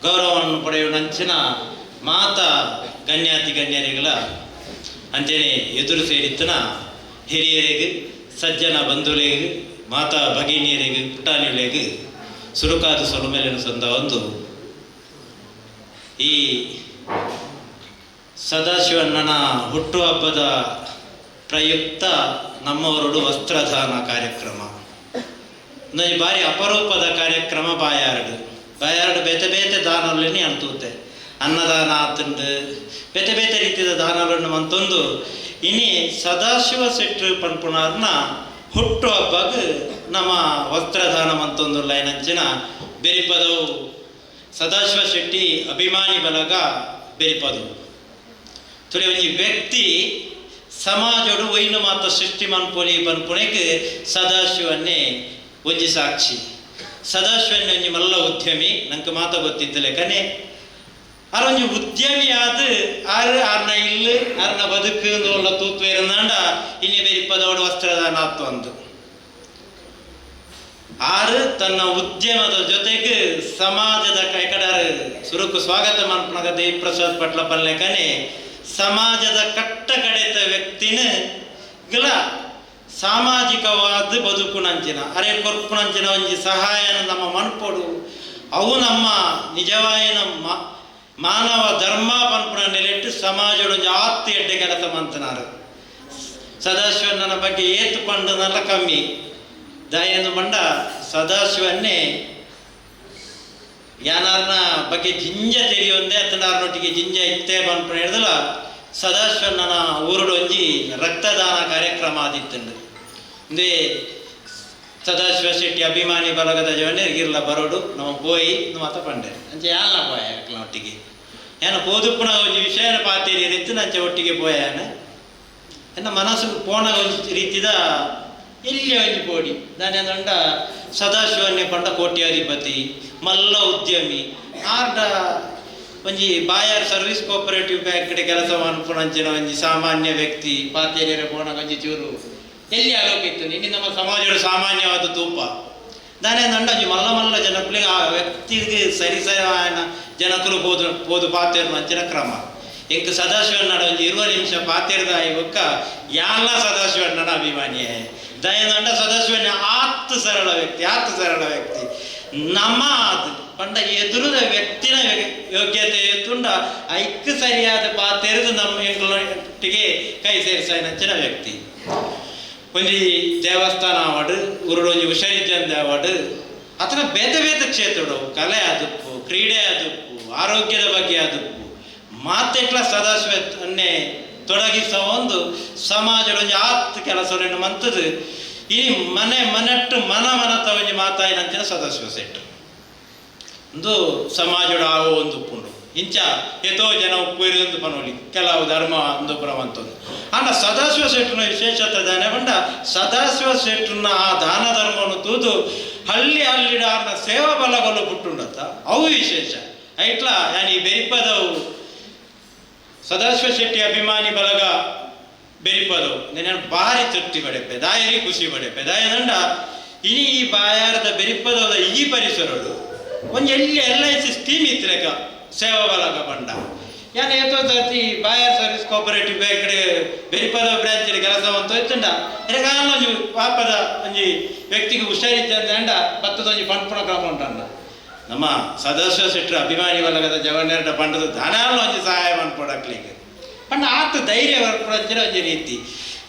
ಗೌರವವನ್ನು ಪಡೆಯುವಂಚಿನ ಮಾತಾ ಗಣ್ಯಾತಿ ಗಣ್ಯರಿಗಳ ಅಂಚನೆ ಎದುರು ಸೇರಿತ್ತನ ಹಿರಿಯರಿಗೆ, ಸಜ್ಜನ ಬಂಧುಗಳಿಗೆ, ಮಾತಾ ಭಗಿನಿಯರಿಗೆ, ಪುಟಾಣಿಗಳಿಗೆ ಸುರುಕಾದ ಸೊಲುಮೆಲೆನು ಸಂದ ಒಂದು ಈ ಸದಾಶಿವಣ್ಣನ ಹುಟ್ಟುಹಬ್ಬದ ಪ್ರಯುಕ್ತ ನಮ್ಮವರಡು ವಸ್ತ್ರದಾನ ಕಾರ್ಯಕ್ರಮ ಒಂದು ಬಾರಿ ಅಪರೂಪದ ಕಾರ್ಯಕ್ರಮ. ಬಾಯಾರ್ಡು ಬೇತೆ ಬೇತೆ ದಾನಗಳನ್ನು ಅಂತೂತೆ, ಅನ್ನದಾನ ಆತಂಡು ಬೇತೆ ಬೇತೆ ರೀತಿಯ ದಾನಗಳನ್ನು ಅಂತಂದು ಇನಿ ಸದಾಶಿವ ಶೆಟ್ರು ಪನ್ಪುಣಾರ್ನ ಹುಟ್ಟು ಹಬ್ಬಗ ನಮ್ಮ ವಸ್ತ್ರದಾನ ಅಂತಂದು ಲೈನಂಚಿನ ಬೆರಿಪದವು ಸದಾಶಿವ ಶೆಟ್ಟಿ ಅಭಿಮಾನಿ ಬಲಗ ಬೆರಿಪದವು ತುಳಿ ಒಂಜಿ ವ್ಯಕ್ತಿ ಸಮಾಜಡು ಒಯ್ನು ಮಾತ ಸೃಷ್ಟಿ ಮನ್ಪೊಲಿ ಪನ್ಪುಣೆಗೆ ಸದಾಶಿವನ್ನೇ ಒಂಜಿ ಸಾಕ್ಷಿ. ಸದಾಶಿವನ್ನೇ ಒಂಜಿ ಮಲ್ಲ ಉದ್ಯಮಿ, ನಂಗೆ ಮಾತ ಗೊತ್ತಿದ್ದಲೆ ಕನೆ ಅರೊಂಜಿ ಉದ್ಯಮಿ ಆದ ಆರ್ನ ಇಲ್ಲು ಆರ್ನ ಬದುಕು ಒಳ್ಳ ತೂತು ಇರಂದಾಂಡ ಇನ್ನಿ ಬೆರಿಪದೋಡು ವಸ್ತ್ರದಾನ ಆತು ಅಂದು ಆರು ತನ್ನ ಉದ್ಯಮದ ಜೊತೆಗೆ ಸಮಾಜದ ಕೈಕಡಾರು ಸುರುಕು ಸ್ವಾಗತ ಮನ್ಪನಗ ದೇವಿ ಪ್ರಸಾದ್ ಪಟ್ಲ ಪಲ್ಲೆಕನೆ ಸಮಾಜದ ಕಟ್ಟ ಕಡೆತ ವ್ಯಕ್ತಿನ ಗಿಲ ಸಾಮಾಜಿಕವಾದ ಬದುಕುನಂಚಿನ ಅರೆ ಕೊರ್ಪುನಂಚಿನ ಒಂಜಿ ಸಹಾಯನ ನಮ್ಮ ಮನ್ಪೊಡು ಅವು ನಮ್ಮ ನಿಜವಾಯ ನಮ್ಮ ಮಾನವ ಧರ್ಮ ಪನ್ಪುನ ನೆಲೆಟ್ಟು ಸಮಾಜದೊಂದು ಆತ್ತಿ ಎಡ್ಡೆ ಕೆಲಸ ಮಂತನಾರು. ಸದಾಶಿವಣ್ಣನ ಬಗ್ಗೆ ಏತು ಪಂಡನಲ್ಲ ಕಮ್ಮಿ ದಯನು ಬಂಡ ಸದಾಶಿವನ್ನೇ ಯಾನಾರ್ನ ಬಗ್ಗೆ ಜಿಂಜ ತೆರೆಯೊಂದೇ ಅತನಾರ್ನೊಟ್ಟಿಗೆ ಜಿಂಜ ಇತ್ತೇ ಪನ್ಪುನ ಹೇಳಿದಲ್ಲ ಸದಾಶಿವಣ್ಣನ ಊರುಡು ಒಂಜಿ ರಕ್ತದಾನ ಕಾರ್ಯಕ್ರಮ ಆದಿತ್ತಂಡು ಇಂದೇ ಸದಾಶಿವ ಶೆಟ್ಟಿ ಅಭಿಮಾನಿ ಬಲಗದ ಜವನ್ನೇ ಗಿರ್ಲ ಬರೋಡು ನಾವು ಪೋಯಿ ಮಾತ ಪಂಡೆ ಅಂಚೆ ಯಾಲ್ನ ಪೋಯ ಒಟ್ಟಿಗೆ ಏನ ಪೋದುಪ್ಪುನ ಒಂಜಿ ವಿಷಯನ ಪಾತೇರಿ ರೀತಿ ನಂಚೆ ಒಟ್ಟಿಗೆ ಪೋಯಾನ ಎನ್ನ ಮನಸ್ಸು ಪೋಣ ಒಂಜಿ ರೀತಿದ ಎಲ್ಲಿ ಒಂಜಿ ಪೋಡಿ ದಾನೆಂದಂಡ ಸದಾಶಿವನ್ನೇ ಪಂಡ ಕೋಟ್ಯಾಧಿಪತಿ ಮಲ್ಲ ಉದ್ಯಮಿ ಆರ್ಡ ಒಂಜಿ ಬಾಯರ್ ಸರ್ವಿಸ್ ಕೋಪರೇಟಿವ್ ಬ್ಯಾಂಕ್ ಕೆಲಸ ಮನ್ಪುಣಂಚಿನ ಒಂಜಿ ಸಾಮಾನ್ಯ ವ್ಯಕ್ತಿ ಪಾತೇರಿಯರ ಪೋಣ ಒಂಜಿ ಚೂರು ಎಲ್ಲಿ ಆಲೋಕಿತ್ತು ನಿನ್ನೆ ನಮ್ಮ ಸಮಾಜದ ಸಾಮಾನ್ಯವಾದ ತೂಪ ದಾನೆಂದಂಡ ಒಂಜಿ ಮಲ್ಲ ಮಲ್ಲ ಜನಕ್ಕಳಿಗೆ ಆ ವ್ಯಕ್ತಿಗೆ ಸರಿ ಸರಿಯಾನ ಜನಕಲು ಪೋದು ಪಾತೇರು ಅಂಚಿನ ಕ್ರಮ ಎಂಕ್ ಸದಾಶಿವಣ್ಣನ ಒಂಜಿ 20 ನಿಮಿಷ ಪಾತೇರ್ದಾಯಿ ಒಕ್ಕ ಯಾಲ ಸದಾಶಿವಣ್ಣನ ಅಭಿಮಾನಿಯೇ ದಯನಂಡ ಸದಾಶಿವಣ್ಣ ಆತ್ತು ಸರಳ ವ್ಯಕ್ತಿ ನಮ್ಮ ಪಂಡ ಎದುರದ ವ್ಯಕ್ತಿನ ಯೋಗ್ಯತೆ ಎತ್ತುಂಡ ಐಕ್ ಸರಿಯಾದ ಪಾತೆರೆದು ನಮ್ಮ ಎಂಗಳೊಟ್ಟಿಗೆ ಕೈ ಸೇರಿಸಿನ ವ್ಯಕ್ತಿ ಒಂಜಿ ದೇವಸ್ಥಾನ ಆವಡು ಉರುಡೊಂಜಿ ಹುಷಾರಿದ್ದಂದೆ ಆವಡು ಅತನ ಬೇತೆ ಬೇತೆ ಕ್ಷೇತ್ರಡು ಕಲೆ ಆದುಪ್ಪು ಕ್ರೀಡೆ ಆದುಪ್ಪು ಆರೋಗ್ಯದ ಬಗ್ಗೆ ಆದುಪ್ಪು ಮಾತೆಟ್ಲ ಸದಾಶಿವನ್ನೇ ತೊಡಗಿಸೋ ಒಂದು ಸಮಾಜದ ಒಂಜಿ ಆತ್ ಕೆಲಸವನ್ನು ಮಂತದು ಈ ಮನೆಟ್ಟು ಮನತ ಒಂಜಿ ಮಾತಾಯಿನಂಚಿನ ಸದಾಶಿವ ಸೆಟ್ ಒಂದು ಸಮಾಜದ ಆವೋ ಒಂದು ಉಪ್ಪುಂಡು ಇಂಚ ಎತೋ ಜನ ಉಪ್ಪುರಿದೊಂದು ಪನೋಲಿ ಕೆಲವು ಧರ್ಮ ಒಂದು ಪ್ರವಂತದ್ದು ಅಂಡ ಸದಾಶಿವ ಶೆಟ್ಟನ ವಿಶೇಷತೆ ದಾನೆ ಬಂಡ ಸದಾಶಿವ ಶೆಟ್ಟನ ಆ ದಾನ ಧರ್ಮವನ್ನು ತೂದು ಹಳ್ಳಿಡ ಸೇವಾ ಬಲಗಳು ಪುಟ್ಟುಂಡತ್ತ ಅವು ವಿಶೇಷ ಐಟ್ಲ ಈ ಬೆರಿಪದವು ಸದಾಶಿವ ಶೆಟ್ಟಿ ಅಭಿಮಾನಿ ಬಲಗ ಬೆರಿಪದವು ನಾನು ಭಾರಿ ತೃಪ್ತಿ ಪಡೆಪೆ ದಾಯರಿ ಖುಷಿ ಪಡೆಪೆ ದಾಯದಂಡ ಇನಿ ಈ ಬಾಯಾರದ ಬೆರಿಪದವದ ಈ ಪರಿಸರಡು ಒಂದು ಎಲ್ಲಿ LIC ಸ್ಕೀಮ್ ಇತ್ತಲೆಕ ಸೇವಾ ಬಲಗ ಬಂಡ ಯಾನು ಏತೋ ಸರ್ತಿ Bayar service cooperative bank ಬೆರಿಪದ branch ಕೆಲಸ ಅಂತ ಇತ್ತುಂಡ ಎನಗಾಲ ಒಂಜಿ ಪಾಪದ ಒಂಜಿ ವ್ಯಕ್ತಿಗೆ ಹುಷಾರಿದ್ದಂಡ ಬತ್ತದೊಂಜಿ ಪಂಪುಣ ಕ್ರಮ ಉಂಟಂಡ ನಮ್ಮ ಸದಾಶಿವ ಶೆಟ್ಟರ ಅಭಿಮಾನಿ ಬಲಗದ ಜವನೇರಡ ಪಂಡದ ಧನಾಲ ಒಂಜಿ ಸಹಾಯ ಮನ್ಪೊಡಕ್ಲಿಗೆ ಪಂಡ ಆತ ಧೈರ್ಯ ಬರ್ಪಡಂಚಿನ ಒಂಜಿ ರೀತಿ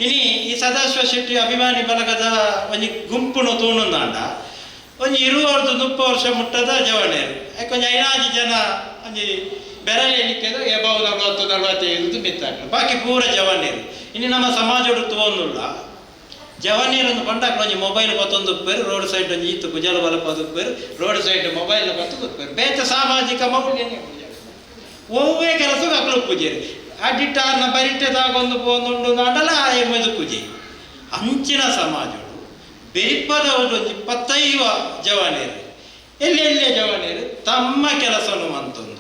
ಇನಿ ಈ ಸದಾಶಿವ ಶೆಟ್ಟಿ ಅಭಿಮಾನಿ ಬಲಗದ ಒಂಜಿ ಗುಂಪುನು ತೂಣುಂದಾಂಡ ಒಂಜಿ 20-30 ವರ್ಷ ಮುಟ್ಟದ ಜವನೇರು ಯಾಕೆ ಒಂಜಿ 5 ಜನ ಒಂಜಿ ಬೆರಳಿ ಎಣಿಕೆದು ಎಬವ್ 40-45 ಮಿತ್ತಾಕ್ಲು ಬಾಕಿ ಪೂರ ಜವನೇರು ಇನ್ನು ನಮ್ಮ ಸಮಾಜಡು ತೋಂದುಲ್ಲ ಜವನೀರನ್ನು ಪಂಡಾಕ ಒಂಜಿ ಮೊಬೈಲ್ ಪತ್ತೊಂದು ಉಪ್ಪೇರು ರೋಡ್ ಸೈಡ್ ಒಂಜಿ ಈತು ಕುಜಲ ಬಲ ಪದುಪ್ಪೇರು ರೋಡ್ ಸೈಡ್ ಮೊಬೈಲ್ ಪತ್ತು ಕುಪ್ಪೇರು ಬೇತ ಸಾಮಾಜಿಕ ಮೌಲ್ಯನೇ ಒವ್ವೇ ಕೆಲಸ ಅಕ್ಲು ಪೂಜೆರು ಅಡಿಟಾರ್ನ ಬರಿಟೆದಾಗೊಂದು ಪೋಂದುಂಡು ನಾಡಲ ಆ ಎಮ್ಮೆದು ಪೂಜೆ ಅಂಚಿನ ಸಮಾಜಡು ಬೆರಿಪದ ಒಂಜಿ 25 ಜವಾನೇರು ಎಲ್ಲೆಲ್ಲೇ ಜವಾನೇರು ತಮ್ಮ ಕೆಲಸವನ್ನು ಮಂತೊಂದು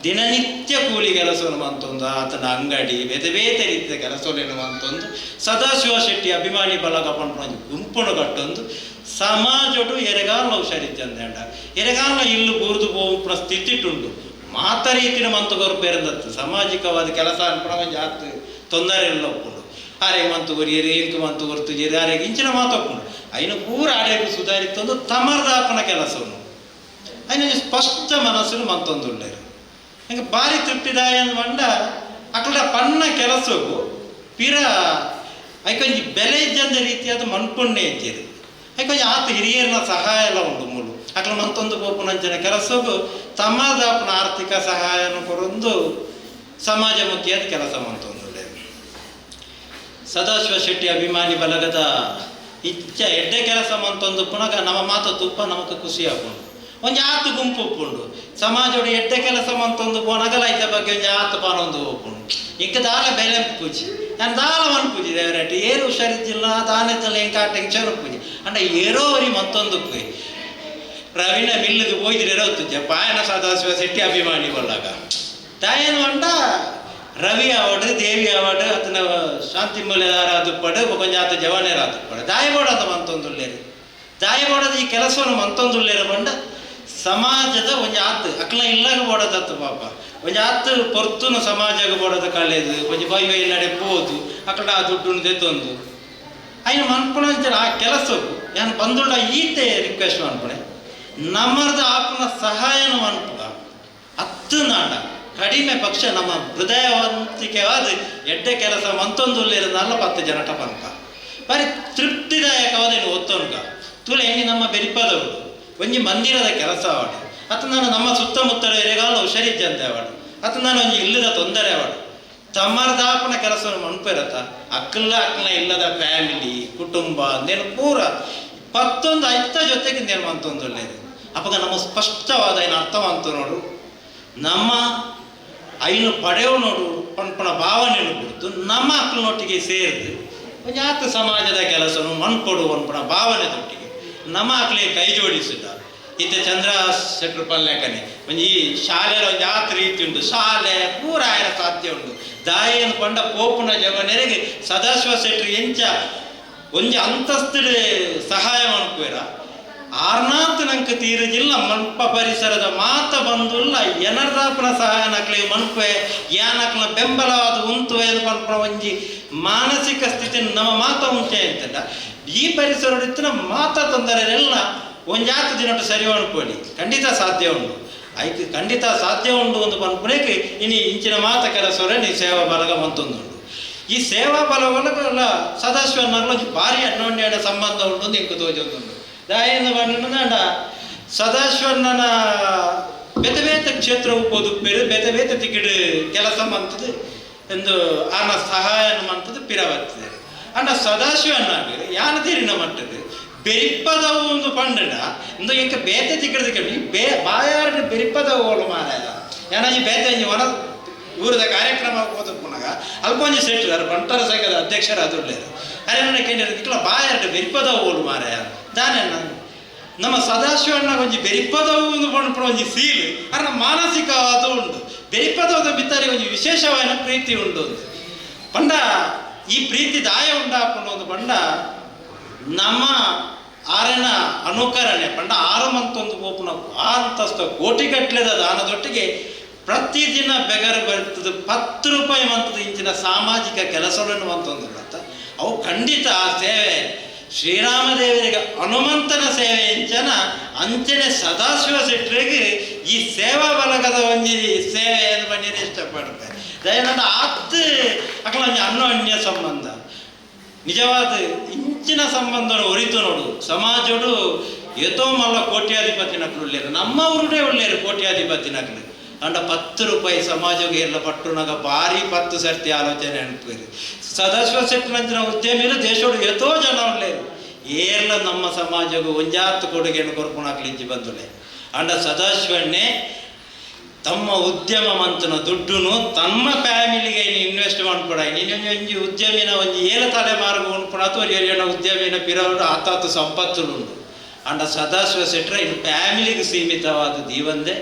ದಿನನಿತ್ಯ ಕೂಲಿ ಕೆಲಸವನ್ನು ಮಂತೊಂದು ಆತನ ಅಂಗಡಿ ಬೇತೆ ಬೇತೆ ರೀತಿಯ ಕೆಲಸವನ್ನು ಮಂತೊಂದು ಸದಾಶಿವ ಶೆಟ್ಟಿ ಅಭಿಮಾನಿ ಬಲಗ ಪಂಪೊಂದು ಗುಂಪುನು ಕಟ್ಟೊಂದು ಸಮಾಜಡು ಎರೆಗಾಲ ಹುಷಾರಿದ್ದಂಡ ಎರೆಗಾಲ ಇಲ್ಲು ಬೂರ್ದು ಪೋಪುನ ಸ್ಥಿತಿಟುಂಡು ಮಾತ ರೀತಿನ ಮಂತು ಗೊರ್ಪೇರಂದತ್ತು ಸಾಮಾಜಿಕವಾದ ಕೆಲಸ ಅನ್ಪಣ ಜಾತ್ ತೊಂದರೆ ಎಲ್ಲ ಒಪ್ಪುಂಡು ಆರೆಗೆ ಮಂತು ಗೊರಿಯರಿ ಇಂಕು ಮಂತು ಗೊರ್ತುಜೇರಿ ಆರೆಗೆ ಇಂಚಿನ ಮಾತು ಒಪ್ಪುಂಡು ಐನು ಪೂರ ಆಡೆಗೂ ಸುಧಾರಿತ್ತೊಂದು ತಮರ್ದಾಪನ ಕೆಲಸವನ್ನು ಐನ ಸ್ಪಷ್ಟ ಮನಸ್ಸನ್ನು ಮಂತೊಂದುಳ್ಳೇರು ಹಂಗೆ ಭಾರಿ ತೃಪ್ತಿದಾಯ ಅಂದ ಅಕಲ ಪಣ್ಣ ಕೆಲಸವು ಪಿರ ಐಕೊಂಜಿ ಬೆಲೆ ಇದ್ದಂದ ರೀತಿಯಾದ ಮನ್ಪುಣ್ಣೆ ಇದ್ದೀರಿ ಐಕೊಂಜಿ ಆತ ಹಿರಿಯರನ ಸಹಾಯ ಎಲ್ಲ ಉಂಡು ಮೂಲು ಅಕಲ ಮಂತೊಂದು ಪೋಪುನಂಚಿನ ಕೆಲಸವು ತಮ್ಮದಾಪನ ಆರ್ಥಿಕ ಸಹಾಯನ ಕೊರೊಂದು ಸಮಾಜಮುಖಿಯಾದ ಕೆಲಸ ಮಂತೊಂದುಳ್ಳೆ ಸದಾಶಿವ ಶೆಟ್ಟಿ ಅಭಿಮಾನಿ ಬಲಗದ ಇಚ್ಚ ಎಡ್ಡೆ ಕೆಲಸ ಮಂತೊಂದು ಪುನಗ ನಮ್ಮ ಮಾತು ತುಪ್ಪ ನಮಕ್ ಖುಷಿ ಆಪುಂಡು ಒಂಜಿ ಆತು ಗುಂಪು ಉಪ್ಪುಂಡು ಸಮಾಜೋಡು ಎಡ್ಡೆ ಕೆಲಸ ಮಂತೊಂದು ಪೋನಗಲ ಐತ ಬಗ್ಗೆ ಒಂಜಿ ಆತು ಪಾನೊಂದು ಒಪ್ಪುಂಡು ಇಂಕ ದಾಲ ಬೆಲೆ ಪೂಜಿ ನಾನು ದಾಲ ಮನ್ ಪೂಜಿ ದೇವರಟ್ಟಿ ಏರು ಹುಷಾರಿದ್ದಿಲ್ಲ ದಾನೆತ್ತಲ್ಲ ಎಂಕ ಟೆನ್ಷನ್ ಪೂಜಿ ಅಂಡ ಏರೋವರಿ ಮತ್ತೊಂದು ಪೂಜಿ ರವಿನ ಮಿಲ್ಲಿಗೆ ಹೋಯ್ದಿರೇರೋ ತುಜ್ಜ ಪಾಯನ ಸದಾಶಿವ ಶೆಟ್ಟಿ ಅಭಿಮಾನಿ ಬಲ್ಲಾಗ ತಾಯೇನು ಅಂಡ ರವಿ ಆವಡು ದೇವಿ ಆವಡು ಅತನ ಶಾಂತಿ ಮೂಲೆದಾರ ಆದುಪ್ಪಡು ಕೊಂಚ ಆತ ಜವಾನೇರ ಆದುಪ್ಪಡು ದಾಯಬೋಡದ ಮಂತೊಂದುಳ್ಳೇರು ದಾಯಬೋಡದ ಈ ಕೆಲಸವನ್ನು ಮಂತೊಂದುಳ್ಳೇರು ಬಂಡ ಸಮಾಜದ ಒಂಜಿ ಆತು ಅಕ್ಲ ಇಲ್ಲಾಗ ಬೋಡದತ್ತು ಪಾಪ ಒಂಜಿ ಆತು ಪೊರ್ತುನ ಸಮಾಜಗ ಬೋಡದ ಕಳೆದು ಒಂಜಿ ಬೈವ ಇಲ್ಲಡೆ ಪೋದು ಅಕಡ ಆ ದುಡ್ಡು ದೆತ್ತೊಂದು ಐನು ಮನ್ಪುಣ ಆ ಕೆಲಸವು ನಾನು ಬಂದುಳ್ಳ ಈತೆ ರಿಕ್ವೆಸ್ಟ್ ಮನ್ಪುಣೆ ನಮ್ಮದ ಆಪನ ಸಹಾಯನ ಮನ್ಪುಗ ಹತ್ತು ನಾಡ ಕಡಿಮೆ ಪಕ್ಷ ನಮ್ಮ ಹೃದಯವಂತಿಕೆವಾದ ಎಡ್ಡೆ ಕೆಲಸ ಮಂತೊಂದುಲ್ಲಿರೋದಲ್ಲ 10 ಜನಟ ಪಂಕ ಬಾರಿ ತೃಪ್ತಿದಾಯಕವಾದ ಒತ್ತೊಂಕ ತುಲೆ ಹೆಂಗೆ ನಮ್ಮ ಬೆರಿಪದವರು ಒಂಜಿ ಮಂದಿರದ ಕೆಲಸ ಆವಾಡು ಅತ ನಾನು ನಮ್ಮ ಸುತ್ತಮುತ್ತಲ ಎರೆಗಾಲ ಹುಷಾರಿದ್ದಂತೆ ಆವಾಡು ಅತ ನಾನು ಒಂಜಿ ಇಲ್ಲದ ತೊಂದರೆ ಆವಾಡು ತಮ್ಮರ್ದಾಪನ ಕೆಲಸವನ್ನು ಮನ್ಪಿರತ್ತ ಅಕ್ಕಲ ಇಲ್ಲದ ಫ್ಯಾಮಿಲಿ ಕುಟುಂಬ ಅಂದೇನು ಪೂರ 11 ಜೊತೆಗೆ ನೇನು ಮಂತೊಂದುಳ್ಳೇದು ಅವಾಗ ನಮ್ಮ ಸ್ಪಷ್ಟವಾದ ಏನು ಅರ್ಥವಂತ ನೋಡು ನಮ್ಮ ಐನು ಪಡೆಯೋ ನೋಡು ಪನ್ಪನ ಭಾವನೆಯನ್ನು ಕೊಡ್ತು ನಮ್ಮ ಮಕ್ಕಳನ್ನೊಟ್ಟಿಗೆ ಸೇರಿದು ಒಂಜಾತ ಸಮಾಜದ ಕೆಲಸನು ಮನ್ಕೊಡು ಅನ್ಪಣ ಭಾವನೆದೊಟ್ಟಿಗೆ ನಮ್ಮ ಮಕ್ಕಳಿಗೆ ಕೈ ಜೋಡಿಸಿದ ಇತ್ತೆ ಚಂದ್ರ ಶೆಟ್ರು ಪಲ್ಲೆಕನೆ ಒಂಜಿ ಶಾಲೆಲ ಒಂದು ಆತ ರೀತಿ ಉಂಟು ಶಾಲೆ ಪೂರ ಆಯ್ರ ಸಾಧ್ಯ ಉಂಟು ದಾಯನು ಕೊಂಡ ಪೋಪುನ ಜವನೆರೆಗೆ ಸದಾಶಿವ ಶೆಟ್ರು ಎಂಚ ಒಂಜಿ ಅಂತಸ್ತು ಸಹಾಯ ಮನ್ಪುವೆರ ಆರ್ನಾತ್ ನಂಗೆ ತೀರಜಿಲ್ಲ ಮನ್ಪ ಪರಿಸರದ ಮಾತ ಬಂದುಲ್ಲ ಎನರ್ದಾಪನ ಸಹಾಯ ನಕ್ಲಿಗೆ ಮನ್ಪೆ ಯಾನಕ್ಲ ಬೆಂಬಲವಾದ ಉಂಟು ಎಂದು ಮನ್ಪನ ಒಂಜಿ ಮಾನಸಿಕ ಸ್ಥಿತಿ ನಮ್ಮ ಮಾತ ಉಂಟೆ ಅಂತಲ್ಲ ಈ ಪರಿಸರ ಇತ್ತಿನ ಮಾತ ತೊಂದರೆಲ್ಲ ಒಂಜಾತ ದಿನಟ್ಟು ಸರಿ ಅನ್ಕೊಳ್ಳಿ ಖಂಡಿತ ಸಾಧ್ಯ ಉಂಟು ಐಕೆ ಖಂಡಿತ ಸಾಧ್ಯ ಉಂಟು ಒಂದು ಪನ್ಪುಣಕ್ಕೆ ಇನ್ನು ಇಂಚಿನ ಮಾತ ಕೆಲಸವರೇ ನೀ ಸೇವಾ ಬಲಗ ಮಂತೊಂದುಂಟು ಈ ಸೇವಾ ಬಲವಲ್ಲ ಸದಾಶಿವನಲ್ಲ ಭಾರಿ ಅನ್ಯೋನ್ಯ ಸಂಬಂಧ ಉಂಟು ಅಂತ ಇಂಕು ತೋಜೊಂದುಂಟು ದಾಯನ ಬಣ್ಣ ಸದಾಶಿವಣ್ಣನ ಬೇತೆ ಬೇತೆ ಕ್ಷೇತ್ರ ಉಪ್ಪೋದುಪ್ಪೇರು ಬೇತೆ ಬೇತೆ ತಿಕ್ಕಿಡು ಕೆಲಸ ಮಂತದ್ದು ಎಂದು ಆನ ಸಹಾಯನ ಮಂತದ್ದು ಪಿರವತ್ತಿದೆ ಅಂಡ ಸದಾಶಿವಣ್ಣಾಗ ಯಾನ ತೀರಿನ ಮಟ್ಟದ್ದು ಬೆರಿಪ್ಪದವು ಒಂದು ಪಂಡನ ಇಂದು ಇಂಕ ಬೇತೆ ತಿಕ್ಕಿಡ್ದು ಬಾಯಾರ ಬೆರಿಪ್ಪದವು ಓಲು ಮಾರಾಯ ಯಾನ ಈ ಬೇತೆ ವನ ಊರದ ಕಾರ್ಯಕ್ರಮ ಹೋದ ಪುನಗ ಅಲ್ಕೊಂಜಿ ಸೆಟ್ರು ಅದು ಬಂಟರ ಸಂಘದ ಅಧ್ಯಕ್ಷರಾದುಳ್ಳೇರು ಅರೆ ಕೇಳಿಲ್ಲ ಬಾಯಾರ ಬೆರಿಪ್ಪದವು ಓಲು ಮಾರಾಯ ದಾನೆ ನಮ್ಮ ಸದಾಶಿವಣ್ಣ ಒಂಜಿ ಬೆರಿಪ್ಪದವು ಒಂದು ಪಂಪಣ ಒಂಜಿ ಸೀಲು ಅರ ಮಾನಸಿಕವಾದ ಉಂಟು ಬೆರಿಪ್ಪದವದ ಬಿತ್ತರಿ ಒಂಜಿ ವಿಶೇಷವಾದ ಪ್ರೀತಿ ಉಂಟು ಪಂಡ ಈ ಪ್ರೀತಿ ದಾಯ ಉಂಟಾಪುಂಡು ಒಂದು ಪಂಡ ನಮ್ಮ ಆರನ ಅನುಕರಣೆ ಪಂಡ 6 ಮಂತೊಂದು ಪೋಪುನ ಅಂತಸ್ತ ಕೋಟಿಗಟ್ಟಲೆದ ದಾನದೊಟ್ಟಿಗೆ ಪ್ರತಿದಿನ ಬೆಗರು ಬರ್ತದೆ 10 ರೂಪಾಯಿ ಮಂತದ ಇಂಚಿನ ಸಾಮಾಜಿಕ ಕೆಲಸಗಳನ್ನು ಮಂತೊಂದಿಲ್ಲ ಅವು ಖಂಡಿತ ಆ ಸೇವೆ ಶ್ರೀರಾಮದೇವರಿಗೆ ಹನುಮಂತನ ಸೇವೆ ಎಂಚನ ಅಂಚನೆ ಸದಾಶಿವ ಶೆಟ್ಟರಿಗೆ ಈ ಸೇವಾ ಬಲಗದ ಒಂಜಿ ಸೇವೆ ಎಂದು ಬಂದಿದೆ ಇಷ್ಟಪಡ್ತಾರೆ ದಯನಂದ ಆತ್ ಅಕಲ ಅನ್ಯೋನ್ಯ ಸಂಬಂಧ ನಿಜವಾದ ಇಂಚಿನ ಸಂಬಂಧ ಒರಿತು ನೋಡು ಸಮಾಜಡು ಎತೋ ಮಲ್ಲ ಕೋಟ್ಯಾಧಿಪತಿ ನಕಲು ಉಳ್ಳೇರು ನಮ್ಮ ಊರುಡೇ ಉಳ್ಳೇರು ಕೋಟ್ಯಾಧಿಪತಿ ನಕಲು ಅಂಡ 10 ರೂಪಾಯಿ ಸಮಾಜಕ್ಕೆ ಎಲ್ಲ ಪಟ್ಟುನಾಗ ಭಾರಿ 10 ಸರ್ತಿ ಆಲೋಚನೆ ಅನ್ಪೇರು ಸದಾಶಿವ ಶೆಟ್ಟರಂಚಿನ ಉದ್ಯಮಿರು ದೇಶೋಡು ಎತೋ ಜನ ಉಳ್ಳೇರು ಏರ್ಲ ನಮ್ಮ ಸಮಾಜಗೂ ಒಂಜಾತ್ತು ಕೊಡುಗೆಯನ್ನು ಕೊರ್ಪುಣಾಕ್ಲಿಂಚಿ ಬಂದುಳೆ ಅಂಡ ಸದಾಶಿವಣ್ಣೆ ತಮ್ಮ ಉದ್ಯಮ ಮಂತನ ದುಡ್ಡುನು ತಮ್ಮ ಫ್ಯಾಮಿಲಿಗೆ ಇನ್ವೆಸ್ಟ್ ಮಾಡ್ಕೊಡ ಒಂಜಿ ಉದ್ಯಮಿನ ಒಂಜಿ ಏಲ ತಲೆಮಾರ್ಗ ಉಂಡ್ಪುಣ ಅಥವಾ ಏರಿಯನ ಉದ್ಯಮಿನ ಪಿರವಡು ಆತಾತು ಸಂಪತ್ತುಂಡು ಅಂಡ ಸದಾಶಿವ ಶೆಟ್ರ ಇನ್ನು ಫ್ಯಾಮಿಲಿಗೆ ಸೀಮಿತವಾದ ದೀವಂದೆ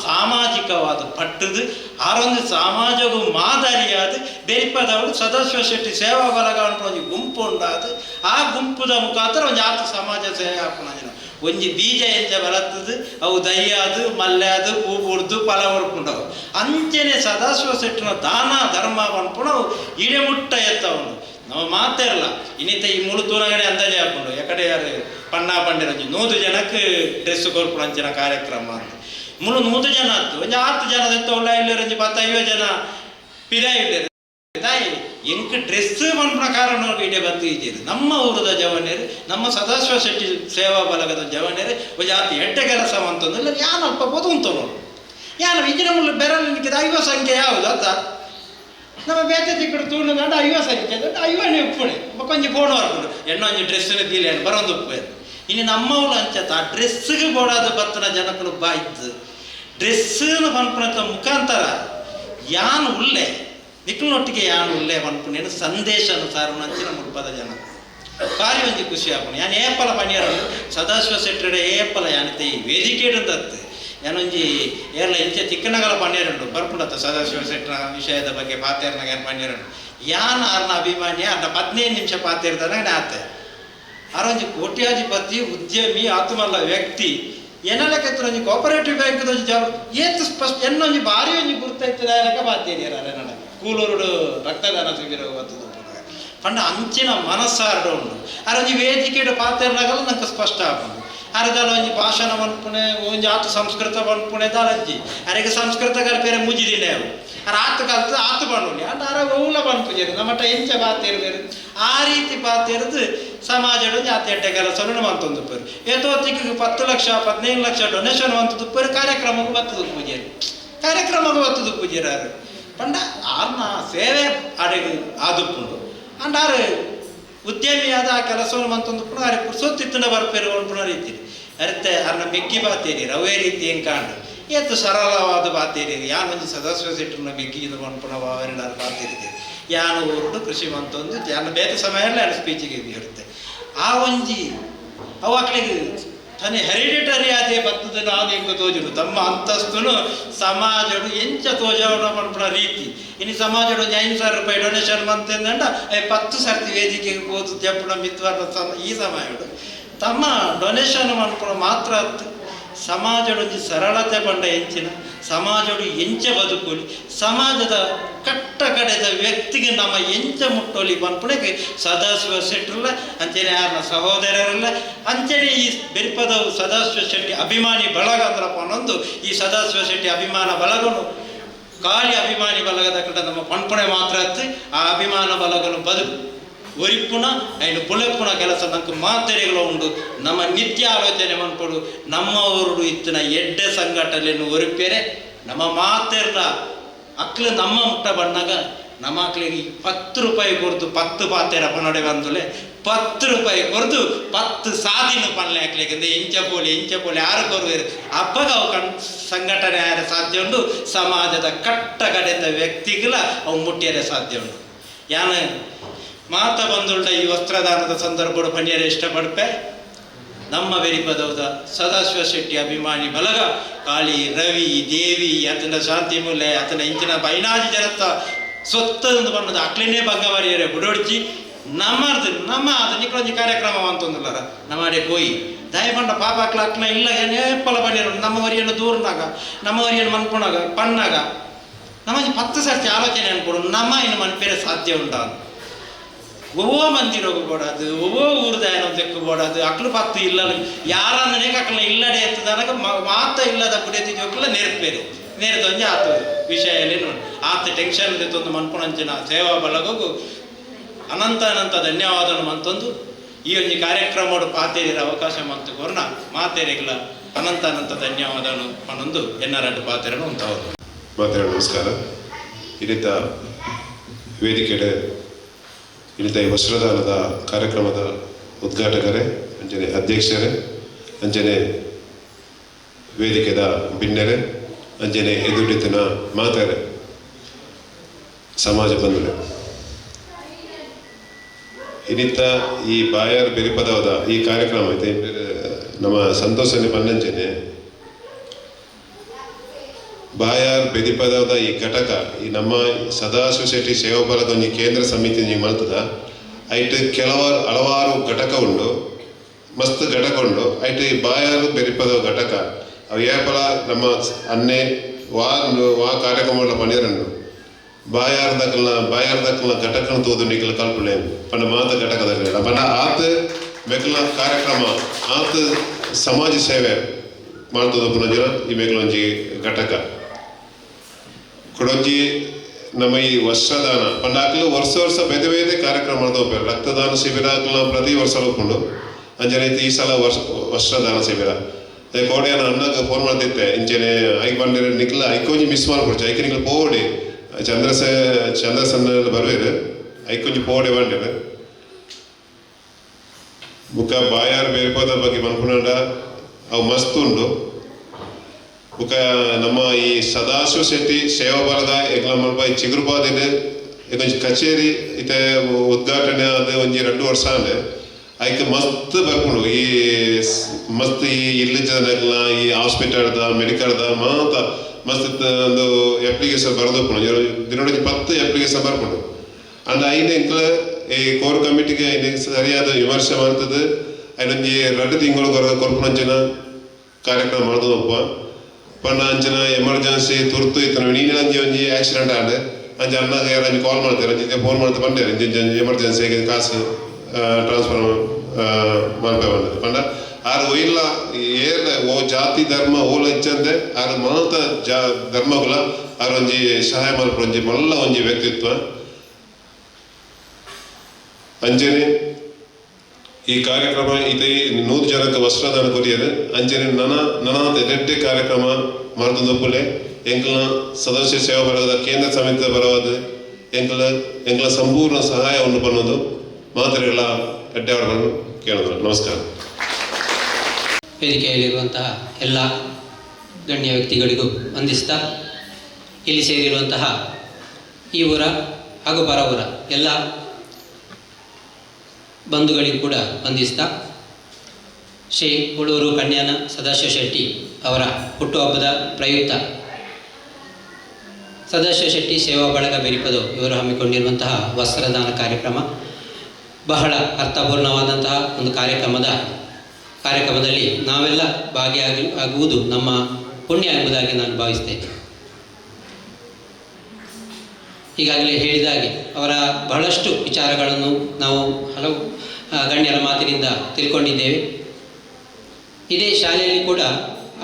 ಸಾಮಾಜಿಕವಾದ ಪಟ್ಟದು ಆರೊಂದು ಸಮಾಜಗೂ ಮಾದರಿಯಾದ ಬೆರಿಪದವರು ಸದಾಶಿವ ಶೆಟ್ಟಿ ಸೇವಾ ಬಲಗ ಒಂದು ಗುಂಪು ಉಂಡಾದ ಆ ಗುಂಪುದ ಮುಖಾಂತರ ಒಂದು ಆತ ಸಮಾಜ ಸೇವೆ ಹಾಕೋಣ ಒಂಜಿ ಬೀಜ ಎಂಚ ಬಲತ್ತದು ಅವು ದಯ್ಯಾದು ಮಲ್ಯಾದು ಹೂ ಬುಡ್ದು ಫಲ ಹೊಡ್ಕೊಂಡವು ಅಂಚನೆ ಸದಾಶಿವ ಶೆಟ್ಟಿನ ದಾನ ಧರ್ಮ ಅನ್ಪುಣವು ಇಡೆಮುಟ್ಟ ಎತ್ತವನು ನಾವು ಮಾತೇರಲ್ಲ ಇನ್ನಿತ ಈ ಮುಳು ತೂನಗಡೆ ಅಂದಾಜೆ ಹಾಕೊಂಡು ಎಕಡೆ ಯಾರು ಪಣ್ಣ ಪಂಡಿರಂಜಿ 100 ಜನಕ್ಕೆ ಡ್ರೆಸ್ ಕೊರ್ಪುಣ ಅಂಚಿನ ಕಾರ್ಯಕ್ರಮ ಅಂತ ಮುಳು 100 ಜನ ಆಯ್ತು ಒಂದು 10 ಜನದ ಒಳ್ಳೆ ಇಲ್ಲರಂಜಿ 10-50 ಜನ ಪಿರ ಇಳ್ಳೇರು ತಾಯಿ ಎಂಕ್ ಡ್ರೆಸ್ ಮನ್ಪುಣ ಕಾರಣ ಇಡೇ ಬಂದು ಇದ್ದೀರಿ ನಮ್ಮ ಊರದ ಜವನೇರು ನಮ್ಮ ಸದಾಶಿವ ಶೆಟ್ಟಿ ಸೇವಾ ಬಲಗದ ಜವನೇರು ಒಂದು ಜಾತಿ ಎಡ್ಡೆ ಕೆಲಸ ಅಂತಂದ್ರೆ ಯಾನು ಅಲ್ಪ ಬೋದು ಅಂತ ನೋಡು ಯಾನು ಇಂಜಿನ ಮುಳ್ಳು ಬೆರಳಿಗೆ 50 ಸಂಖ್ಯೆ ಯಾವುದು ಅಂತ ನಮ್ಮ ಬೇತೆ ತಿಕ್ಕಡು ತೂಂಡು 50 ಸಂಖ್ಯೆ 50 ಉಪ್ಪುಣೆ ಕೊಂಚ ಫೋನ್ ಹೊರ್ಕೊಂಡು ಎಣ್ಣೊಂಜಿ ಡ್ರೆಸ್ಸಿನ ದೀಲೆ ಬರೋದು ಉಪ್ಪು ಇನ್ನು ನಮ್ಮವಳು ಅಂಚತ್ತ ಆ ಡ್ರೆಸ್ಸಿಗೆ ಬೋಡಾದ ಬತ್ತನ ಜನಕ್ಕಳು ಬಾಯ್ತು ಡ್ರೆಸ್ಸನ್ನು ಪನ್ಪುಣದ ಮುಖಾಂತರ ಯಾನು ಉಳ್ಳೆ ನಿಕ್ಲನೊಟ್ಟಿಗೆ ಯಾನು ಉಳ್ಳೆ ಪನ್ಪುಣೇನು ಸಂದೇಶ ಅನುಸಾರ ಅಂಚಿನ ಮುಡ್ಪದ ಜನ ಭಾರಿ ಒಂಜಿ ಖುಷಿ ಆಪುಣ ಯಾನು ಏಪಲ ಪಣಿಯರ ಸದಾಶಿವ ಶೆಟ್ಟರೆ ಏಪಲ ಯಾನತೆ ವೇದಿಕೆ ಇಡಂದತ್ತೆ ಏನೊಂಜಿ ಏರ್ಲ ಇಂಚೆ ತಿಕ್ಕನಗಲ ಪಣ್ಯರುಂಡು ಬರ್ಪುಣತ್ತ ಸದಾಶಿವ ಶೆಟ್ಟರ ವಿಷಯದ ಬಗ್ಗೆ ಪಾತೇರ್ನಾಗ ಏನು ಪಣ್ಯರುಂಡು ಯಾನು ಆರ್ನ ಅಭಿಮಾನಿ ಅರ್ಧ 15 ನಿಮಿಷ ಪಾತೇರ್ದಾಗ ಆತೆ ಆರೊಂಜಿ ಕೋಟ್ಯಾಧಿಪತಿ ಉದ್ಯಮಿ ಆತ್ಮಲ್ಲ ವ್ಯಕ್ತಿ ಏನಕ್ಕೆ ಒಂಜಿ ಕೋಪರೇಟಿವ್ ಬ್ಯಾಂಕ್ ಏತ್ ಸ್ಪಷ್ಟ ಎನ್ನೊಂಜಿ ಭಾರಿ ಒಂಜಿ ಗುರ್ತೈತದ ಲೆಕ್ಕ ಪಾತೇರಿಯರ ನನಗೆ ಕೂಲೂರುಡು ರಕ್ತದಾನ ಶಿಬಿರ ಗೊತ್ತದು ಪಂಡ ಅಂಚಿನ ಮನಸ್ಸಾರ್ಡು ಉಂಡು ಅರೊಂಜಿ ವೇದಿಕೆ ಪಾತೇರ್ನಾಗಲ್ಲ ನಂಗೆ ಸ್ಪಷ್ಟ ಆಪುಂಡು ಅರದಲ್ಲ ಒಂಜಿ ಭಾಷಣ ಬನ್ಪುಣೆ ಒಂಜಿ ಆತು ಸಂಸ್ಕೃತ ಬನ್ಪುಣೆ ದಾಲಜ್ಜಿ ಅರೆಗೆ ಸಂಸ್ಕೃತಗಳ ಬೇರೆ ಮುಜಿದಿನೇ ಅವು ಅರ ಆತು ಕಲ್ತು ಆತು ಬಣ್ಣುಳಿ ಅಂಡ ಅರ ಓಲ ಬನ್ಪುಜೇರು ನಮ್ಮಟ ಎಂಚ ಪಾತೇರ್ಬೇರು ಆ ರೀತಿ ಪಾತೇರ್ದು ಸಮಾಜಡು ಜಾತಿ ಎಡ್ಡೆ ಕೆಲಸವನ್ನು ಮಂತೊಂದು ಪೇರು ಏತೋತ್ತಿಗೆ 10 ಲಕ್ಷ 15 ಲಕ್ಷ ಡೊನೇಷನ್ ಅಂತದ್ದು ಪೇರು ಕಾರ್ಯಕ್ರಮಕ್ಕೆ ಬತ್ತದು ಪೂಜೆರು ಕಾರ್ಯಕ್ರಮಕ್ಕೆ ಬತ್ತದು ಪೂಜೆರಾರು ಪಂಡ ಆರ್ನ ಸೇವೆ ಅಡೆಗೆ ಆದುಪ್ಪುಂಡು ಅಂಡ ಆರು ಉದ್ಯಮಿಯಾದ ಆ ಕೆಲಸವನ್ನು ಮಂತೊಂದು ಪುನಃ ಅರೆ ಪುರ್ಸೊತ್ತಿತ್ತನ ಬರ್ಪೇರು ಪುನಃ ರೀತಿ ಅರಿತೆ ಅರ್ನ ಮೆಗ್ಗಿ ಬಾತೇರಿ ರವೇ ರೀತಿ ಹೆಂಗೆ ಕಾಂಡು ಏತು ಸರಳವಾದ ಬಾತೇರಿ ಯಾನೊಂದು ಸದಸ್ಯ ಸೆಟ್ರನ್ನ ಬೆಗ್ಗಿದ ಮನ್ಪುಣ ಅವರೆಲ್ಲರೂ ಬಾತೇರಿದೆ ಯಾನು ಊರುಡು ಕೃಷಿ ಮಂತೊಂದು ಯಾನು ಬೇರೆ ಸಮಯದಲ್ಲಿ ಯಾನು ಸ್ಪೀಚಿಗೆ ಇರುತ್ತೆ ಆ ಒಂಜಿ ಅವಕ್ಳಿಗೆ ತನ್ನ ಹೆರಿಡಿಟರಿ ಆದೇ ಬತ್ತದ ನಾವು ಹೆಂಗೆ ತೋಜುಡು ತಮ್ಮ ಅಂತಸ್ತುನು ಸಮಾಜಡು ಎಂಚ ತೋಜವನ ಮನ್ಪುಣ ರೀತಿ ಇನ್ನು ಸಮಾಜಡು 5,000 ರೂಪಾಯಿ ಡೊನೇಷನ್ ಮಂತಂದಂಡ 10 ಸರ್ತಿ ವೇದಿಕೆಗೆ ಹೋದು ಜಪ್ಪುಣ ಮಿತ್ವಾರ ಈ ಸಮಯಡು ತಮ್ಮ ಡೊನೇಷನ್ ಮನ್ಪುಣ ಮಾತ್ರ ಸಮಾಜಡೊಂದು ಸರಳತೆ ಬಂಡ ಎಂಚಿನ ಸಮಾಜಡು ಎಂಚ ಬದುಕೋಲಿ ಸಮಾಜದ ಕಟ್ಟ ಕಡೆದ ವ್ಯಕ್ತಿಗೆ ನಮ್ಮ ಎಂಚ ಮುಟ್ಟೋಲಿ ಬಂದ್ಪುಣಕ್ಕೆ ಸದಾಶಿವ ಶೆಟ್ಟರಲ್ಲ ಅಂಚೆನೆ ಯಾರನ್ನ ಸಹೋದರರಲ್ಲ ಅಂಚೆನೆ ಈ ಬೆರಿಪದ ಸದಾಶಿವ ಶೆಟ್ಟಿ ಅಭಿಮಾನಿ ಬಳಗ ಅಂದ್ರಪ್ಪ ಅನ್ನೊಂದು ಈ ಸದಾಶಿವ ಶೆಟ್ಟಿ ಅಭಿಮಾನ ಬಳಗನು ಖಾಲಿ ಅಭಿಮಾನಿ ಬಳಗದ ಕಡೆ ನಮ್ಮ ಪಣ್ಪುಣೆ ಮಾತ್ರ ಹತ್ತಿ ಆ ಅಭಿಮಾನ ಬಳಗನು ಬದುಕು ಒರಿಪುಣ ಐನು ಪುಳೆಪುಣ ಕೆಲಸ ನಂಗೆ ಮಾತೆರೆಗಳು ಉಂಡು ನಮ್ಮ ನಿತ್ಯ ಆಲೋಚನೆ ಮನ್ಪಡು ನಮ್ಮ ಊರುಡು ಇತ್ತಿನ ಎಡ್ಡೆ ಸಂಘಟನೆಯನ್ನು ಒರಿಪೇರೆ ನಮ್ಮ ಮಾತೆರ್ಲ ಅಕ್ಲು ನಮ್ಮ ಮುಟ್ಟ ಬಣ್ಣಾಗ ನಮ್ಮ ಅಕ್ಲಿಗೆ 10 ರೂಪಾಯಿ ಕೊರ್ದು 10 ಪಾತೆರ ಪನೊಡೆ ಬಂದುಲೆ 10 ರೂಪಾಯಿ ಕೊರ್ದು 10 ಸಾದಿನ ಪನ್ಲೆ ಹಾಕ್ಲಿಕ್ಕೆ ಎಂಚ ಪೋಲಿ ಯಾರು ಕೊರುವೇರು ಹಬ್ಬಗ ಅವು ಸಂಘಟನೆ ಯಾರ ಸಾಧ್ಯ ಉಂಡು ಸಮಾಜದ ಕಟ್ಟ ಕಡೆದ ವ್ಯಕ್ತಿಗಳ ಅವು ಮುಟ್ಟಿಯರೆ ಸಾಧ್ಯ ಉಂಡು ಯಾನ ಮಾತ ಬಂದುಳ್ಳ ಈ ವಸ್ತ್ರದಾನದ ಸಂದರ್ಭಗಳು ಪನ್ಯರೆ ಇಷ್ಟಪಡ್ಪೆ ನಮ್ಮ ಬೆರಿಪದೌದ ಸದಾಶಿವ ಶೆಟ್ಟಿ ಅಭಿಮಾನಿ ಬಲಗ ಕಾಳಿ ರವಿ ದೇವಿ ಆತನ ಶಾಂತಿ ಮೂಲೆ ಆತನ ಇಂಚಿನ ಬೈನಾಜಿ ಜನತ ಸೊತ್ತೊಂದು ಬಣ್ಣದ ಅಕ್ಲೇನೇ ಬಂಗವರಿಯರೆ ಬುಡೊಡ್ಚಿ ನಮ್ಮ ಅದು ನಿಕ್ಕೊಂಜಿ ಕಾರ್ಯಕ್ರಮ ಅಂತಂದಿಲ್ಲರ ನಮ್ಮಡೆ ಹೋಯಿ ದಯಪಂಡ ಪಾಪ ಅಕ್ಲ ಇಲ್ಲ ನೇಪಲ ಬಣ್ಣಿರು ನಮ್ಮ ವರಿಯನ್ನು ದೂರ್ನಾಗ ನಮ್ಮ ವರಿಯನ್ನು ಮನ್ಪುಣಾಗ ಪಣ್ಣಾಗ ನಮ್ಮ 10 ಸರ್ತಿ ಆಲೋಚನೆ ಅನ್ಕೊಡು ನಮ್ಮ ಇನ್ನು ಮನ್ಪೇರೆ ಸಾಧ್ಯ ಉಂಟ ಒவ்வೊ ಮಂದಿ ಬೋಡಾದು ಒவ்வೊ ಊರ್ದಾಯನ ತೆಕ್ಕೋಡಾದು ಅಕ್ಲು 10 ಇಲ್ಲ ಯಾರನ್ನೇ ಅಕ್ಲ ಇಲ್ಲಡೆ ಎತ್ತದನಗ ಮಾತ ಇಲ್ಲದ ಬುಡತಿ ಜೋಕ್ಲ ನೆರಪೇರು ನೇರದೊಂಜಿ ಆತ ವಿಷಯಲ್ಲಿ ನೋಡಿ ಆತ ಟೆನ್ಷನ್ ಇದ್ದೊಂದು ಮನ್ಪುಣಂಚಿನ ಸೇವಾ ಬಳಗು ಅನಂತ ಧನ್ಯವಾದನು ಮಂತೊಂದು ಈ ಒಂದು ಕಾರ್ಯಕ್ರಮ ಪಾತೇರಿರ ಅವಕಾಶ ಮಂತು ಕೊರ್ನ ಮಾತೇರಿಗಳ ಅನಂತ ಧನ್ಯವಾದನು ಅನ್ನೊಂದು ಎನ್ನರಡ್ಡು ಪಾತೇರನು ಉಂಟವರು ಮಾತೇರ ನಮಸ್ಕಾರ ಇರಿತ ವೇದಿಕೆಡೆ ಇಳಿತ ಈ ವಸ್ತ್ರದಾನದ ಕಾರ್ಯಕ್ರಮದ ಉದ್ಘಾಟಕರೇ ಅಂಚನೆ ಅಧ್ಯಕ್ಷರೇ ಅಂಚನೆ ವೇದಿಕೆದ ಬಿನ್ನರೆ ಅಂಚನೆ ಎದುರಿತಿನ ಮಾತಾರೆ ಸಮಾಜ ಬಂಧುರೆ ಇನ್ನಿತ್ತ ಈ ಬಾಯಾರ್ ಬೆರಿಪದವದ ಈ ಕಾರ್ಯಕ್ರಮ ಐತೆ ನಮ್ಮ ಸಂತೋಷನೆ ಪನ್ನಂಚನೆ ಬಾಯಾರ್ ಬೆದಿಪದವದ ಈ ಘಟಕ ಈ ನಮ್ಮ ಸದಾಶಿವ ಶೆಟ್ಟಿ ಸೇವಾ ಬಳಗದ ಒಂದು ಕೇಂದ್ರ ಸಮಿತಿ ನೀವು ಮಾಡ್ತದ ಐಟ್ ಹಲವಾರು ಘಟಕ ಉಂಡು ಮಸ್ತ್ ಘಟಕ ಉಂಡು ಐಟ್ ಈ ಬಾಯಾರ್ ಬೆರಿಪದವ ಘಟಕ ಅವು ಏಪಲ ನಮ್ಮ ಅನ್ನೆ ವಾ ಕಾರ್ಯಕ್ರಮಗಳ ಪಣಿಯರನ್ನು ಬಾಯಾರ್ದಕ್ಕಲ್ನ ಘಟಕನ ತೋದು ನಿಖಲ ಕಲ್ಪನೆ ಪಂಡ ಮಾತ ಘಟಕದಲ್ಲಿ ಪಂಡ ಆತ ಮೆಕ್ಲ ಕಾರ್ಯಕ್ರಮ ಆತ ಸಮಾಜ ಸೇವೆ ಮಾಡ್ತದ ಪುನಃ ಈ ಮೆಕ್ಲೊಂಜಿ ಘಟಕ ಕೊಡೊಂಜಿ ನಮ್ಮ ಈ ವಸ್ತ್ರದಾನ ಪಂಡಾಕ್ಲು ವರ್ಷ ಬೇರೆ ಕಾರ್ಯಕ್ರಮ ಮಾಡ್ತಾ ಹೋಗ್ತಾರೆ ರಕ್ತದಾನ ಶಿಬಿರ ಪ್ರತಿ ವರ್ಷ ಹೋಗ್ಕೊಂಡು ಅಂಜನೈತಿ ಈ ಸಲ ವಸ್ತ್ರದಾನ ಶಿಬಿರ ಕೋಡೆ ಅಣ್ಣಗೆ ಫೋನ್ ಮಾಡ್ತಿದ್ದೆ ಇಂಚೆನೆ ಐಕ್ ಬಂದಿರ ನಿಕ್ಲ ಐಕೊಂಜಿ ಮಿಸ್ ಮಾಡ್ಕೊಡ್ಚು ಐಕೆ ನಿಕ್ಲು ಪೋಡಿ ಚಂದ್ರಸನ್ನ ಬರುವೇರು ಐಕೊಂಜಿ ಪೋಡೆ ಬಂದಿರು ಬುಕ್ಕ ಬಾಯಾರ್ ಬೇರ್ಪೋದ ಬಗ್ಗೆ ಮನ್ಕೊಂಡ ಅವು ಮಸ್ತ್ ಉಂಡು ಬುಕ್ಕ ನಮ್ಮ ಈ ಸದಾಶಿವ ಶೆಟ್ಟಿ ಸೇವಾ ಬಳಗ ಎಗ್ಲ ಮಲ್ಪ ಈ ಚಿಗುರುಪಾದಿನ ಇದೊಂದು ಕಚೇರಿ ಇತ ಉದ್ಘಾಟನೆ ಆದ ಒಂಜಿ 2 ವರ್ಷ ಅಂದ್ರೆ ಐಕೆ ಮಸ್ತ್ ಬರ್ಕೊಂಡು ಈ ಮಸ್ತ್ ಈ ಇಲ್ಲಿನ ಈ ಹಾಸ್ಪಿಟಲ್ದ ಮೆಡಿಕಲ್ದ ಮಾತ ಮಸ್ತ್ ಒಂದು ಅಪ್ಲಿಕೇಶನ್ ಬರೆದು ದಿನೊಳಗೆ 10 ಅಪ್ಲಿಕೇಶನ್ ಬರ್ಕೊಂಡು ಅಂಡ್ ಐನ ಇಂಕ್ಲ ಈ ಕೋರ್ ಕಮಿಟಿಗೆ ಐನ ಸರಿಯಾದ ವಿಮರ್ಶೆ ಮಾಡ್ತದೆ ಐನೊಂಜಿ 2 ತಿಂಗಳು ಕೊರ್ಪುಣಂಚಿನ ಕಾರ್ಯಕ್ರಮ ಮಾಡ್ದಪ್ಪ ಪಣ್ಣ ಅಂಚಿನ ಎಮರ್ಜೆನ್ಸಿ ತುರ್ತು ಇತ್ತು ನೀನಂಜಿ ಒಂಜಿ ಆಕ್ಸಿಡೆಂಟ್ ಆದ ಅಂಚೆ ಅಣ್ಣಗೆ ಯಾರಂಜಿ ಕಾಲ್ ಮಾಡ್ತಾರೆ ಅಂಜಿಗೆ ಫೋನ್ ಮಾಡ್ತಾ ಬಂದೇರು ಇಂಜಿ ಎಮರ್ಜೆನ್ಸಿ ಕಾಸು ಟ್ರಾನ್ಸ್ಫರ್ ಮಾಡ್ತಾ ಬಂದದ್ದು ಪಂಡ ಆರು ಒಯ್ಲ ಏರ್ ಓ ಜಾತಿ ಧರ್ಮ ಓಲ ಇಚ್ಚಂದೆ ಆರು ಮಾತ ಧರ್ಮಗುಲ ಆರು ಒಂಜಿ ಸಹಾಯ ಮಾಡ್ಕೊಂಡು ಒಂಜಿ ಮಲ್ಲ ಒಂಜಿ ವ್ಯಕ್ತಿತ್ವ ಅಂಜನೆ ಈ ಕಾರ್ಯಕ್ರಮ ಇದೇ 100 ಜನಕ್ಕೆ ವಸ್ತ್ರದಾನ ಕೊರಿಯರು ಅಂಜನೆ ನನಾದ ಎಡ್ಡೆ ಕಾರ್ಯಕ್ರಮ ಮಾಡ್ದೊಪ್ಪಲೆ ಎಂಕಲ ಸದಸ್ಯ ಸೇವಾ ಬಳಗದ ಕೇಂದ್ರ ಸಮಿತಿ ಬರವಾದ ಎಂಕಲ ಸಂಪೂರ್ಣ ಸಹಾಯವನ್ನು ಬನ್ನೋದು ಮಾತುಗಳ ಎಡ್ಡೆ ಅವರನ್ನು ಕೇಳಿದ್ರು. ನಮಸ್ಕಾರ. ವೇದಿಕೆಯಲ್ಲಿರುವಂತಹ ಎಲ್ಲ ಗಣ್ಯ ವ್ಯಕ್ತಿಗಳಿಗೂ ವಂದಿಸ್ತಾ, ಇಲ್ಲಿ ಸೇರಿರುವಂತಹ ಈ ಊರ ಹಾಗೂ ಪರ ಊರ ಎಲ್ಲ ಬಂಧುಗಳಿಗೂ ಕೂಡ ವಂದಿಸ್ತಾ, ಶ್ರೀ ಉಳೂರು ಕನ್ಯಾನ ಸದಾಶಿವ ಶೆಟ್ಟಿ ಅವರ ಹುಟ್ಟುಹಬ್ಬದ ಪ್ರಯುಕ್ತ ಸದಾಶಿವ ಶೆಟ್ಟಿ ಸೇವಾ ಬಳಗ ಬೆರಿಪದು ಇವರು ಹಮ್ಮಿಕೊಂಡಿರುವಂತಹ ವಸ್ತ್ರದಾನ ಕಾರ್ಯಕ್ರಮ ಬಹಳ ಅರ್ಥಪೂರ್ಣವಾದಂತಹ ಒಂದು ಕಾರ್ಯಕ್ರಮದಲ್ಲಿ ನಾವೆಲ್ಲ ಭಾಗಿಯಾಗುವುದು ನಮ್ಮ ಪುಣ್ಯ ಎಂಬುದಾಗಿ ನಾನು ಭಾವಿಸ್ತೇನೆ. ಈಗಾಗಲೇ ಹೇಳಿದಾಗೆ ಅವರ ಬಹಳಷ್ಟು ವಿಚಾರಗಳನ್ನು ನಾವು ಹಲವು ಗಣ್ಯರ ಮಾತಿನಿಂದ ತಿಳ್ಕೊಂಡಿದ್ದೇವೆ. ಇದೇ ಶಾಲೆಯಲ್ಲಿ ಕೂಡ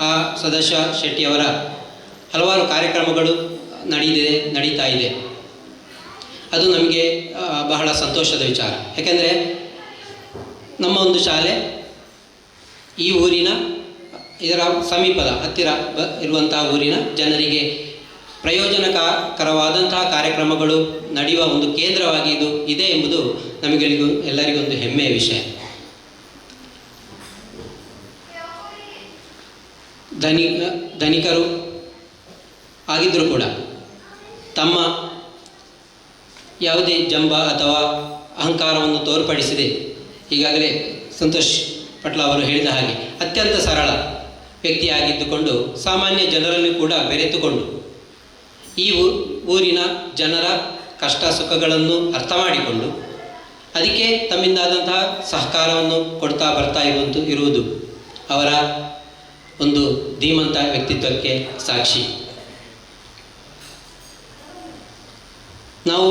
ಆ ಸದಾಶಿವ ಶೆಟ್ಟಿಯವರ ಹಲವಾರು ಕಾರ್ಯಕ್ರಮಗಳು ನಡೀತಾ ಇದೆ. ಅದು ನಮಗೆ ಬಹಳ ಸಂತೋಷದ ವಿಚಾರ. ಯಾಕೆಂದರೆ ನಮ್ಮ ಒಂದು ಶಾಲೆ ಈ ಊರಿನ ಇದರ ಸಮೀಪದ ಹತ್ತಿರ ಇರುವಂತಹ ಊರಿನ ಜನರಿಗೆ ಪ್ರಯೋಜನಕರವಾದಂತಹ ಕಾರ್ಯಕ್ರಮಗಳು ನಡೆಯುವ ಒಂದು ಕೇಂದ್ರವಾಗಿ ಇದು ಇದೆ ಎಂಬುದು ನಮಗೆಲ್ಲರಿಗೂ ಎಲ್ಲರಿಗೂ ಒಂದು ಹೆಮ್ಮೆಯ ವಿಷಯ. ಧನಿಕರು ಆಗಿದ್ದರೂ ಕೂಡ ತಮ್ಮ ಯಾವುದೇ ಜಂಬ ಅಥವಾ ಅಹಂಕಾರವನ್ನು ತೋರ್ಪಡಿಸಿದೆ ಈಗಾಗಲೇ ಸಂತೋಷ್ ಪಟ್ಲ ಅವರು ಹೇಳಿದ ಹಾಗೆ ಅತ್ಯಂತ ಸರಳ ವ್ಯಕ್ತಿಯಾಗಿದ್ದುಕೊಂಡು ಸಾಮಾನ್ಯ ಜನರಲ್ಲಿ ಕೂಡ ಬೆರೆತುಕೊಂಡು ಈ ಊರಿನ ಜನರ ಕಷ್ಟ ಸುಖಗಳನ್ನು ಅರ್ಥ ಮಾಡಿಕೊಂಡು ಅದಕ್ಕೆ ತಮ್ಮಿಂದಾದಂತಹ ಸಹಕಾರವನ್ನು ಕೊಡ್ತಾ ಬರ್ತಾ ಇರುವುದು ಅವರ ಒಂದು ಧೀಮಂತ ವ್ಯಕ್ತಿತ್ವಕ್ಕೆ ಸಾಕ್ಷಿ. ನಾವು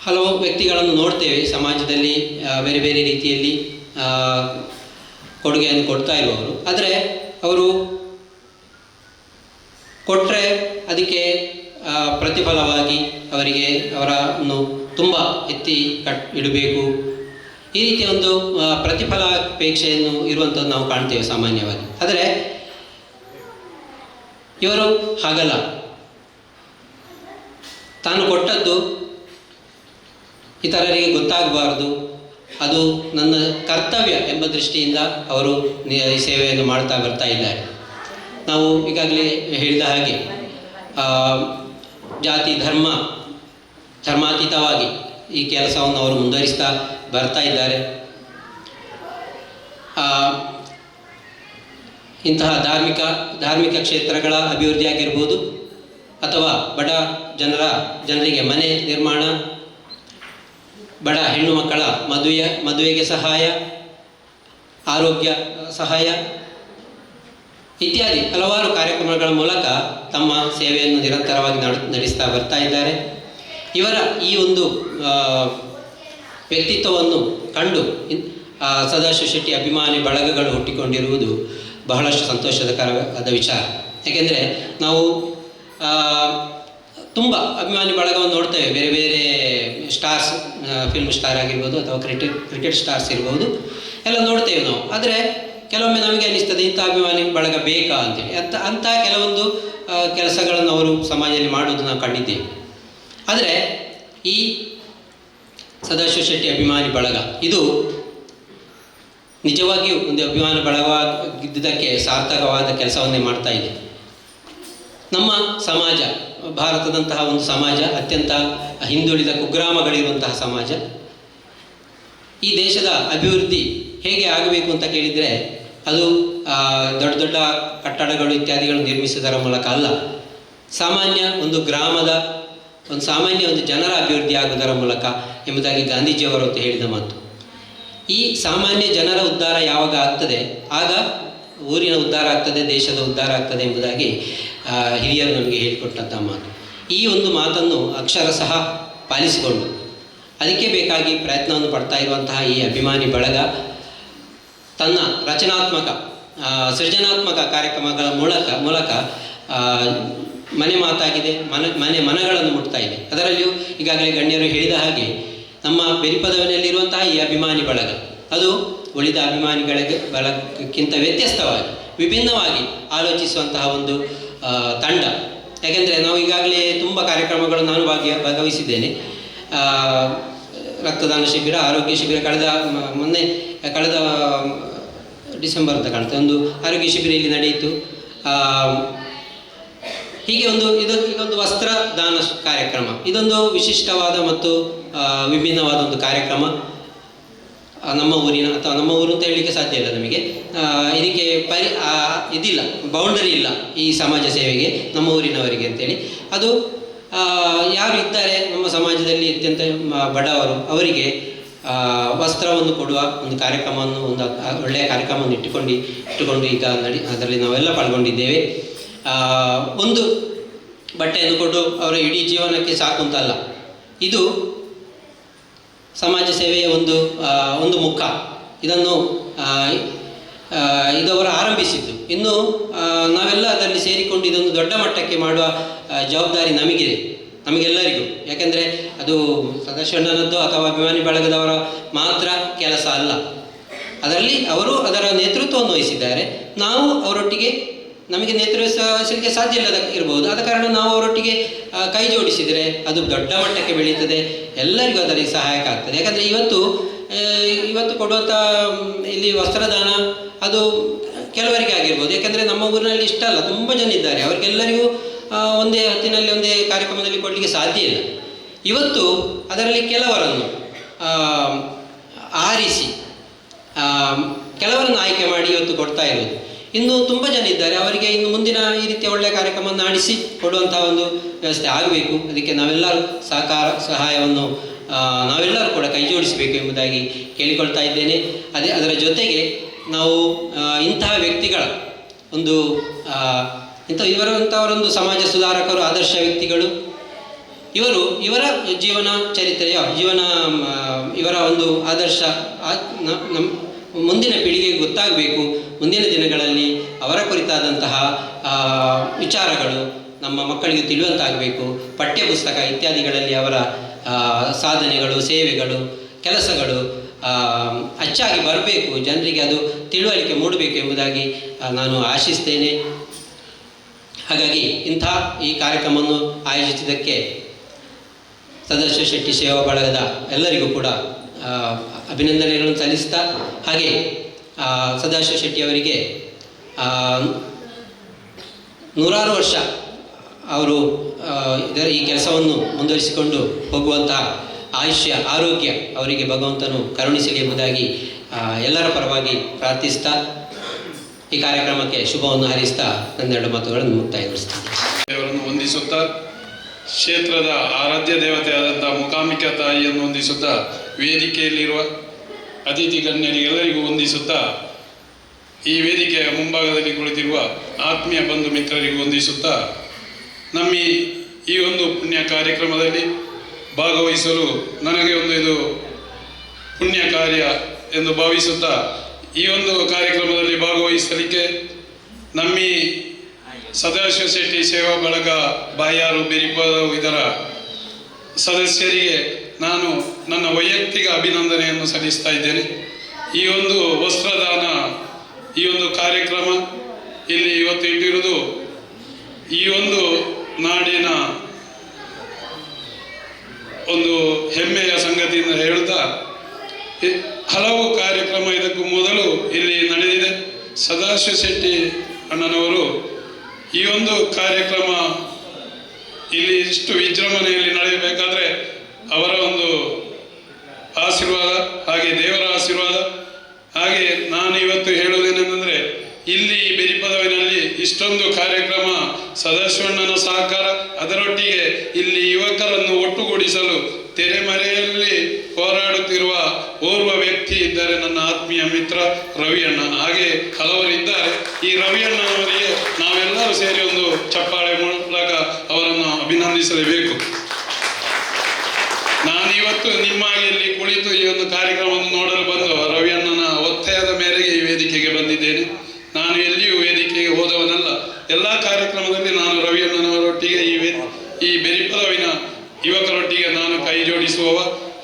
ಹಲವು ವ್ಯಕ್ತಿಗಳನ್ನು ನೋಡ್ತೇವೆ ಸಮಾಜದಲ್ಲಿ ಬೇರೆ ಬೇರೆ ರೀತಿಯಲ್ಲಿ ಕೊಡುಗೆಯನ್ನು ಕೊಡ್ತಾ ಇರುವವರು. ಆದರೆ ಅವರು ಕೊಟ್ಟರೆ ಅದಕ್ಕೆ ಪ್ರತಿಫಲವಾಗಿ ಅವರಿಗೆ ಅವರನ್ನು ತುಂಬ ಎತ್ತಿ ಇಡಬೇಕು, ಈ ರೀತಿಯ ಒಂದು ಪ್ರತಿಫಲಾಪೇಕ್ಷೆಯನ್ನು ಇರುವಂಥದ್ದು ನಾವು ಕಾಣ್ತೇವೆ ಸಾಮಾನ್ಯವಾಗಿ. ಆದರೆ ಇವರು ಹಾಗಲ್ಲ. ತಾನು ಕೊಟ್ಟದ್ದು ಇತರರಿಗೆ ಗೊತ್ತಾಗಬಾರದು, ಅದು ನನ್ನ ಕರ್ತವ್ಯ ಎಂಬ ದೃಷ್ಟಿಯಿಂದ ಅವರು ಈ ಸೇವೆಯನ್ನು ಮಾಡ್ತಾ ಬರ್ತಾ ಇದ್ದಾರೆ. ನಾವು ಈಗಾಗಲೇ ಹೇಳಿದ ಹಾಗೆ ಜಾತಿ ಧರ್ಮಾತೀತವಾಗಿ ಈ ಕೆಲಸವನ್ನು ಅವರು ಮುಂದುವರಿಸ್ತಾ ಬರ್ತಾ ಇದ್ದಾರೆ. ಇಂತಹ ಧಾರ್ಮಿಕ ಕ್ಷೇತ್ರಗಳ ಅಭಿವೃದ್ಧಿ ಆಗಿರ್ಬೋದು, ಅಥವಾ ಬಡ ಜನರಿಗೆ ಮನೆ ನಿರ್ಮಾಣ, ಬಡ ಹೆಣ್ಣು ಮಕ್ಕಳ ಮದುವೆಗೆ ಸಹಾಯ, ಆರೋಗ್ಯ ಸಹಾಯ ಇತ್ಯಾದಿ ಹಲವಾರು ಕಾರ್ಯಕ್ರಮಗಳ ಮೂಲಕ ತಮ್ಮ ಸೇವೆಯನ್ನು ನಿರಂತರವಾಗಿ ನಡೆಸ್ತಾ ಬರ್ತಾ ಇದ್ದಾರೆ. ಇವರ ಈ ಒಂದು ವ್ಯಕ್ತಿತ್ವವನ್ನು ಕಂಡು ಸದಾಶಿವ ಶೆಟ್ಟಿ ಅಭಿಮಾನಿ ಬಳಗಗಳು ಹುಟ್ಟಿಕೊಂಡಿರುವುದು ಬಹಳಷ್ಟು ಸಂತೋಷಕರವಾದ ವಿಚಾರ. ಏಕೆಂದರೆ ನಾವು ತುಂಬ ಅಭಿಮಾನಿ ಬಳಗವನ್ನು ನೋಡ್ತೇವೆ. ಬೇರೆ ಬೇರೆ ಸ್ಟಾರ್ಸ್, ಫಿಲ್ಮ್ ಸ್ಟಾರ್ ಆಗಿರ್ಬೋದು ಅಥವಾ ಕ್ರಿಕೆಟ್ ಸ್ಟಾರ್ಸ್ ಇರ್ಬೋದು, ಎಲ್ಲ ನೋಡ್ತೇವೆ ನಾವು. ಆದರೆ ಕೆಲವೊಮ್ಮೆ ನಮಗೆ ಅನ್ನಿಸ್ತದೆ ಇಂಥ ಅಭಿಮಾನಿ ಬಳಗ ಬೇಕಾ ಅಂತೇಳಿ. ಅಂಥ ಕೆಲವೊಂದು ಕೆಲಸಗಳನ್ನು ಅವರು ಸಮಾಜದಲ್ಲಿ ಮಾಡುವುದು ನಾವು ಕಂಡಿದ್ದೇವೆ. ಆದರೆ ಈ ಸದಾಶಿವ ಶೆಟ್ಟಿ ಅಭಿಮಾನಿ ಬಳಗ ಇದು ನಿಜವಾಗಿಯೂ ಒಂದು ಅಭಿಮಾನಿ ಬಳಗವಾಗಿದ್ದುದಕ್ಕೆ ಸಾರ್ಥಕವಾದ ಕೆಲಸವನ್ನೇ ಮಾಡ್ತಾ ಇದೆ. ನಮ್ಮ ಸಮಾಜ, ಭಾರತದಂತಹ ಒಂದು ಸಮಾಜ, ಅತ್ಯಂತ ಹಿಂದುಳಿದ ಕುಗ್ರಾಮಗಳಿರುವಂತಹ ಸಮಾಜ. ಈ ದೇಶದ ಅಭಿವೃದ್ಧಿ ಹೇಗೆ ಆಗಬೇಕು ಅಂತ ಕೇಳಿದರೆ ಅದು ದೊಡ್ಡ ದೊಡ್ಡ ಕಟ್ಟಡಗಳು ಇತ್ಯಾದಿಗಳು ನಿರ್ಮಿಸುವುದರ ಮೂಲಕ ಅಲ್ಲ. ಸಾಮಾನ್ಯ ಒಂದು ಗ್ರಾಮದ ಸಾಮಾನ್ಯ ಜನರ ಅಭಿವೃದ್ಧಿ ಆಗುವುದರ ಮೂಲಕ ಎಂಬುದಾಗಿ ಗಾಂಧೀಜಿಯವರು ಹೇಳಿದ ಮಾತು. ಈ ಸಾಮಾನ್ಯ ಜನರ ಉದ್ಧಾರ ಯಾವಾಗ ಆಗ್ತದೆ ಆಗ ಊರಿನ ಉದ್ಧಾರ ಆಗ್ತದೆ, ದೇಶದ ಉದ್ಧಾರ ಆಗ್ತದೆ ಎಂಬುದಾಗಿ ಹಿರಿಯರು ನಮಗೆ ಹೇಳಿಕೊಟ್ಟಂಥ ಮಾತು. ಈ ಒಂದು ಮಾತನ್ನು ಅಕ್ಷರಶಃ ಪಾಲಿಸಿಕೊಂಡು ಅದಕ್ಕೆ ಬೇಕಾಗಿ ಪ್ರಯತ್ನವನ್ನು ಪಡ್ತಾ ಇರುವಂತಹ ಈ ಅಭಿಮಾನಿ ಬಳಗ ತನ್ನ ರಚನಾತ್ಮಕ ಸೃಜನಾತ್ಮಕ ಕಾರ್ಯಕ್ರಮಗಳ ಮೂಲಕ ಮನೆ ಮಾತಾಗಿದೆ, ಮನಗಳನ್ನು ಮುಟ್ತಾ ಇದೆ. ಅದರಲ್ಲಿಯೂ ಈಗಾಗಲೇ ಗಣ್ಯರು ಹೇಳಿದ ಹಾಗೆ ನಮ್ಮ ಬೆರಿಪದವಿನಲ್ಲಿರುವಂತಹ ಈ ಅಭಿಮಾನಿ ಬಳಗ ಅದು ಉಳಿದ ಬಳಗಕ್ಕಿಂತ ವ್ಯತ್ಯಸ್ತವಾಗಿ ವಿಭಿನ್ನವಾಗಿ ಆಲೋಚಿಸುವಂತಹ ಒಂದು ತಂಡ. ಯಾಕೆಂದರೆ ನಾವು ಈಗಾಗಲೇ ತುಂಬ ಕಾರ್ಯಕ್ರಮಗಳು ನಾನು ಭಾಗವಹಿಸಿದ್ದೇನೆ. ರಕ್ತದಾನ ಶಿಬಿರ, ಆರೋಗ್ಯ ಶಿಬಿರ, ಕಳೆದ ಡಿಸೆಂಬರ್ ಅಂತ ಕಾಣ್ತದೆ, ಒಂದು ಆರೋಗ್ಯ ಶಿಬಿರ ಇಲ್ಲಿ ನಡೆಯಿತು. ಹೀಗೆ ಇದೊಂದು ವಸ್ತ್ರ ದಾನ ಕಾರ್ಯಕ್ರಮ. ಇದೊಂದು ವಿಶಿಷ್ಟವಾದ ಮತ್ತು ವಿಭಿನ್ನವಾದ ಒಂದು ಕಾರ್ಯಕ್ರಮ. ನಮ್ಮ ಊರಿನ ಅಥವಾ ನಮ್ಮ ಊರು ಅಂತ ಹೇಳಲಿಕ್ಕೆ ಸಾಧ್ಯ ಇಲ್ಲ ನಮಗೆ. ಇದಕ್ಕೆ ಇದಿಲ್ಲ, ಬೌಂಡರಿ ಇಲ್ಲ ಈ ಸಮಾಜ ಸೇವೆಗೆ ನಮ್ಮ ಊರಿನವರಿಗೆ ಅಂತೇಳಿ. ಅದು ಯಾರು ಇದ್ದಾರೆ ನಮ್ಮ ಸಮಾಜದಲ್ಲಿ ಅತ್ಯಂತ ಬಡವರು ಅವರಿಗೆ ವಸ್ತ್ರವನ್ನು ಕೊಡುವ ಒಂದು ಕಾರ್ಯಕ್ರಮವನ್ನು, ಒಂದು ಒಳ್ಳೆಯ ಕಾರ್ಯಕ್ರಮವನ್ನು ಇಟ್ಟುಕೊಂಡು ಈಗ ಅದರಲ್ಲಿ ನಾವೆಲ್ಲ ಪಾಲ್ಗೊಂಡಿದ್ದೇವೆ. ಒಂದು ಬಟ್ಟೆಯನ್ನು ಕೊಟ್ಟು ಅವರ ಇಡೀ ಜೀವನಕ್ಕೆ ಸಾಕು ಅಂತಲ್ಲ, ಇದು ಸಮಾಜ ಸೇವೆಯ ಒಂದು ಮುಖ. ಇದನ್ನು ಇದವರು ಆರಂಭಿಸಿದ್ದು. ಇನ್ನು ನಾವೆಲ್ಲ ಅದರಲ್ಲಿ ಸೇರಿಕೊಂಡು ಇದೊಂದು ದೊಡ್ಡ ಮಟ್ಟಕ್ಕೆ ಮಾಡುವ ಜವಾಬ್ದಾರಿ ನಮಗೆಲ್ಲರಿಗೂ. ಯಾಕೆಂದರೆ ಅದು ಸದಾಶಿವಣ್ಣನದ್ದು ಅಥವಾ ಅಭಿಮಾನಿ ಬಳಗದವರ ಮಾತ್ರ ಕೆಲಸ ಅಲ್ಲ. ಅದರಲ್ಲಿ ಅವರು ಅದರ ನೇತೃತ್ವವನ್ನು ವಹಿಸಿದ್ದಾರೆ. ನಾವು ಅವರೊಟ್ಟಿಗೆ, ನಮಗೆ ನೇತೃತ್ವಕ್ಕೆ ಸಾಧ್ಯ ಇಲ್ಲದ ಇರ್ಬೋದು, ಆದ ಕಾರಣ ನಾವು ಅವರೊಟ್ಟಿಗೆ ಕೈ ಜೋಡಿಸಿದರೆ ಅದು ದೊಡ್ಡ ಮಟ್ಟಕ್ಕೆ ಬೆಳೀತದೆ, ಎಲ್ಲರಿಗೂ ಅದರಲ್ಲಿ ಸಹಾಯಕ ಆಗ್ತದೆ. ಯಾಕಂದರೆ ಇವತ್ತು ಕೊಡುವಂಥ ಇಲ್ಲಿ ವಸ್ತ್ರದಾನ ಅದು ಕೆಲವರಿಗೆ ಆಗಿರ್ಬೋದು. ಯಾಕೆಂದರೆ ನಮ್ಮ ಊರಿನಲ್ಲಿ ಇಷ್ಟಲ್ಲ, ತುಂಬ ಜನ ಇದ್ದಾರೆ, ಅವರಿಗೆಲ್ಲರಿಗೂ ಒಂದೇ ಹೊತ್ತಿನಲ್ಲಿ ಒಂದೇ ಕಾರ್ಯಕ್ರಮದಲ್ಲಿ ಕೊಡಲಿಕ್ಕೆ ಸಾಧ್ಯ ಇಲ್ಲ. ಇವತ್ತು ಅದರಲ್ಲಿ ಕೆಲವರನ್ನು ಆರಿಸಿ ಕೆಲವರನ್ನು ಆಯ್ಕೆ ಮಾಡಿ ಇವತ್ತು ಕೊಡ್ತಾ ಇರೋದು. ಇನ್ನು ತುಂಬ ಜನ ಇದ್ದಾರೆ, ಅವರಿಗೆ ಇನ್ನು ಮುಂದಿನ ಈ ರೀತಿಯ ಒಳ್ಳೆಯ ಕಾರ್ಯಕ್ರಮವನ್ನು ಆಡಿಸಿ ಕೊಡುವಂಥ ಒಂದು ವ್ಯವಸ್ಥೆ ಆಗಬೇಕು. ಅದಕ್ಕೆ ನಾವೆಲ್ಲರೂ ಸಹಾಯವನ್ನು ನಾವೆಲ್ಲರೂ ಕೂಡ ಕೈ ಜೋಡಿಸಬೇಕು ಎಂಬುದಾಗಿ ಕೇಳಿಕೊಳ್ತಾ ಇದ್ದೇನೆ. ಅದರ ಜೊತೆಗೆ ನಾವು ಇಂತಹ ವ್ಯಕ್ತಿಗಳ ಇವರಂಥವರೊಂದು ಸಮಾಜ ಸುಧಾರಕರು, ಆದರ್ಶ ವ್ಯಕ್ತಿಗಳು. ಇವರ ಜೀವನ ಚರಿತ್ರೆಯ ಇವರ ಒಂದು ಆದರ್ಶ ಮುಂದಿನ ಪೀಳಿಗೆಗೆ ಗೊತ್ತಾಗಬೇಕು. ಮುಂದಿನ ದಿನಗಳಲ್ಲಿ ಅವರ ಕುರಿತಾದಂತಹ ವಿಚಾರಗಳು ನಮ್ಮ ಮಕ್ಕಳಿಗೆ ತಿಳಿಯುವಂತಾಗಬೇಕು. ಪಠ್ಯಪುಸ್ತಕ ಇತ್ಯಾದಿಗಳಲ್ಲಿ ಅವರ ಸಾಧನೆಗಳು, ಸೇವೆಗಳು, ಕೆಲಸಗಳು ಅಚ್ಚಾಗಿ ಬರಬೇಕು, ಜನರಿಗೆ ಅದು ತಿಳುವಳಿಕೆ ಮೂಡಬೇಕು ಎಂಬುದಾಗಿ ನಾನು ಆಶಿಸ್ತೇನೆ. ಹಾಗಾಗಿ ಈ ಕಾರ್ಯಕ್ರಮವನ್ನು ಆಯೋಜಿಸಿದ್ದಕ್ಕೆ ಸದಾಶಿವ ಶೆಟ್ಟಿ ಸೇವಾ ಬಳಗದ ಎಲ್ಲರಿಗೂ ಕೂಡ ಅಭಿನಂದನೆಗಳನ್ನು ಸಲ್ಲಿಸ್ತಾ, ಹಾಗೆ ಸದಾಶಿವ ಶೆಟ್ಟಿ ಅವರಿಗೆ 100 ವರ್ಷ ಅವರು ಈ ಕೆಲಸವನ್ನು ಮುಂದುವರಿಸಿಕೊಂಡು ಹೋಗುವಂತಹ ಆಯುಷ್ಯ, ಆರೋಗ್ಯ ಅವರಿಗೆ ಭಗವಂತನು ಕರುಣಿಸಲಿ ಎಂಬುದಾಗಿ ಎಲ್ಲರ ಪರವಾಗಿ ಪ್ರಾರ್ಥಿಸ್ತಾ ಈ ಕಾರ್ಯಕ್ರಮಕ್ಕೆ ಶುಭವನ್ನು ಹಾರೈಸ್ತಾ ನನ್ನೆರಡು ಮಾತುಗಳನ್ನು ಮುಕ್ತಾಯಗೊಳಿಸ್ತೀನಿ. ದೇವರನ್ನು ವಂದಿಸುತ್ತಾ, ಕ್ಷೇತ್ರದ ಆರಾಧ್ಯ ದೇವತೆಯಾದಂಥ ಮೂಕಾಂಬಿಕಾ ತಾಯಿಯನ್ನು ವಂದಿಸುತ್ತಾ, ವೇದಿಕೆಯಲ್ಲಿರುವ ಅತಿಥಿ ಗಣ್ಯರಿಗೆಲ್ಲರಿಗೂ ವಂದಿಸುತ್ತಾ, ಈ ವೇದಿಕೆಯ ಮುಂಭಾಗದಲ್ಲಿ ಕುಳಿತಿರುವ ಆತ್ಮೀಯ ಬಂಧು ಮಿತ್ರರಿಗೂ ವಂದಿಸುತ್ತಾ, ನಮ್ಮ ಈ ಒಂದು ಪುಣ್ಯ ಕಾರ್ಯಕ್ರಮದಲ್ಲಿ ಭಾಗವಹಿಸಲು ನನಗೆ ಇದು ಪುಣ್ಯ ಕಾರ್ಯ ಎಂದು ಭಾವಿಸುತ್ತಾ, ಈ ಒಂದು ಕಾರ್ಯಕ್ರಮದಲ್ಲಿ ಭಾಗವಹಿಸಲಿಕ್ಕೆ ನಮ್ಮ ಸದಾಶಿವ ಶೆಟ್ಟಿ ಸೇವಾ ಬಳಗ ಬಾಯಾರು ಬೆರಿಪದವು ಇದರ ಸದಸ್ಯರಿಗೆ ನಾನು ನನ್ನ ವೈಯಕ್ತಿಕ ಅಭಿನಂದನೆಯನ್ನು ಸಲ್ಲಿಸ್ತಾ ಇದ್ದೇನೆ. ಈ ಒಂದು ವಸ್ತ್ರದಾನ, ಈ ಒಂದು ಕಾರ್ಯಕ್ರಮ ಇಲ್ಲಿ ಇವತ್ತು ಇಟ್ಟಿರುವುದು ಈ ಒಂದು ನಾಡಿನ ಒಂದು ಹೆಮ್ಮೆಯ ಸಂಗತಿಯಿಂದ ಹೇಳುತ್ತಾ, ಹಲವು ಕಾರ್ಯಕ್ರಮ ಇದಕ್ಕೂ ಮೊದಲು ಇಲ್ಲಿ ನಡೆದಿದೆ. ಸದಾಶಿವ ಶೆಟ್ಟಿ ಅಣ್ಣನವರು ಈ ಒಂದು ಕಾರ್ಯಕ್ರಮ ಇಲ್ಲಿ ಇಷ್ಟು ವಿಜೃಂಭಣೆಯಲ್ಲಿ ನಡೆಯಬೇಕಾದ್ರೆ ಅವರ ಒಂದು ಆಶೀರ್ವಾದ, ಹಾಗೆ ದೇವರ ಆಶೀರ್ವಾದ. ಹಾಗೆ ನಾನು ಇವತ್ತು ಹೇಳುವುದೇನೆಂದರೆ, ಇಲ್ಲಿ ಬೆರಿಪದವಿನಲ್ಲಿ ಇಷ್ಟೊಂದು ಕಾರ್ಯಕ್ರಮ, ಸದಾಶಿವಣ್ಣನ ಸಹಕಾರ, ಅದರೊಟ್ಟಿಗೆ ಇಲ್ಲಿ ಯುವಕರನ್ನು ಒಟ್ಟುಗೂಡಿಸಲು ತೆರೆಮರೆಯಲ್ಲಿ ಹೋರಾಡುತ್ತಿರುವ ಓರ್ವ ವ್ಯಕ್ತಿ ಇದ್ದಾರೆ, ನನ್ನ ಆತ್ಮೀಯ ಮಿತ್ರ ರವಿಯಣ್ಣ. ಹಾಗೆ ಹಲವರಿದ್ದಾರೆ. ಈ ರವಿಯಣ್ಣನವರಿಗೆ ನಾವೆಲ್ಲರೂ ಸೇರಿ ಒಂದು ಚಪ್ಪಾಳೆ ಮೂಲಕ ಅವರನ್ನು ಅಭಿನಂದಿಸಲೇಬೇಕು. ನಾನಿವತ್ತು ನಿಮ್ಮಾಗಿ ಇಲ್ಲಿ ಕುಳಿತು ಈ ಒಂದು ಕಾರ್ಯಕ್ರಮವನ್ನು ನೋಡಲು ಬಂದು ರವಿಯಣ್ಣನ ಒತ್ತಾಯದ ಮೇರೆಗೆ ಈ ವೇದಿಕೆಗೆ ಬಂದಿದ್ದೇನೆ. ನಾನು ಎಲ್ಲಿಯೂ ವೇದಿಕೆಗೆ ಹೋದವನಲ್ಲ. ಎಲ್ಲ ಕಾರ್ಯಕ್ರಮದಲ್ಲಿ ನಾನು ರವಿಯಣ್ಣನವರೊಟ್ಟಿಗೆ ಈ ಬೆರಿಪದವಿನ ಯುವಕರೊಟ್ಟಿಗೆ ನಾನು ಕೈ ಜೋಡಿಸುವವ.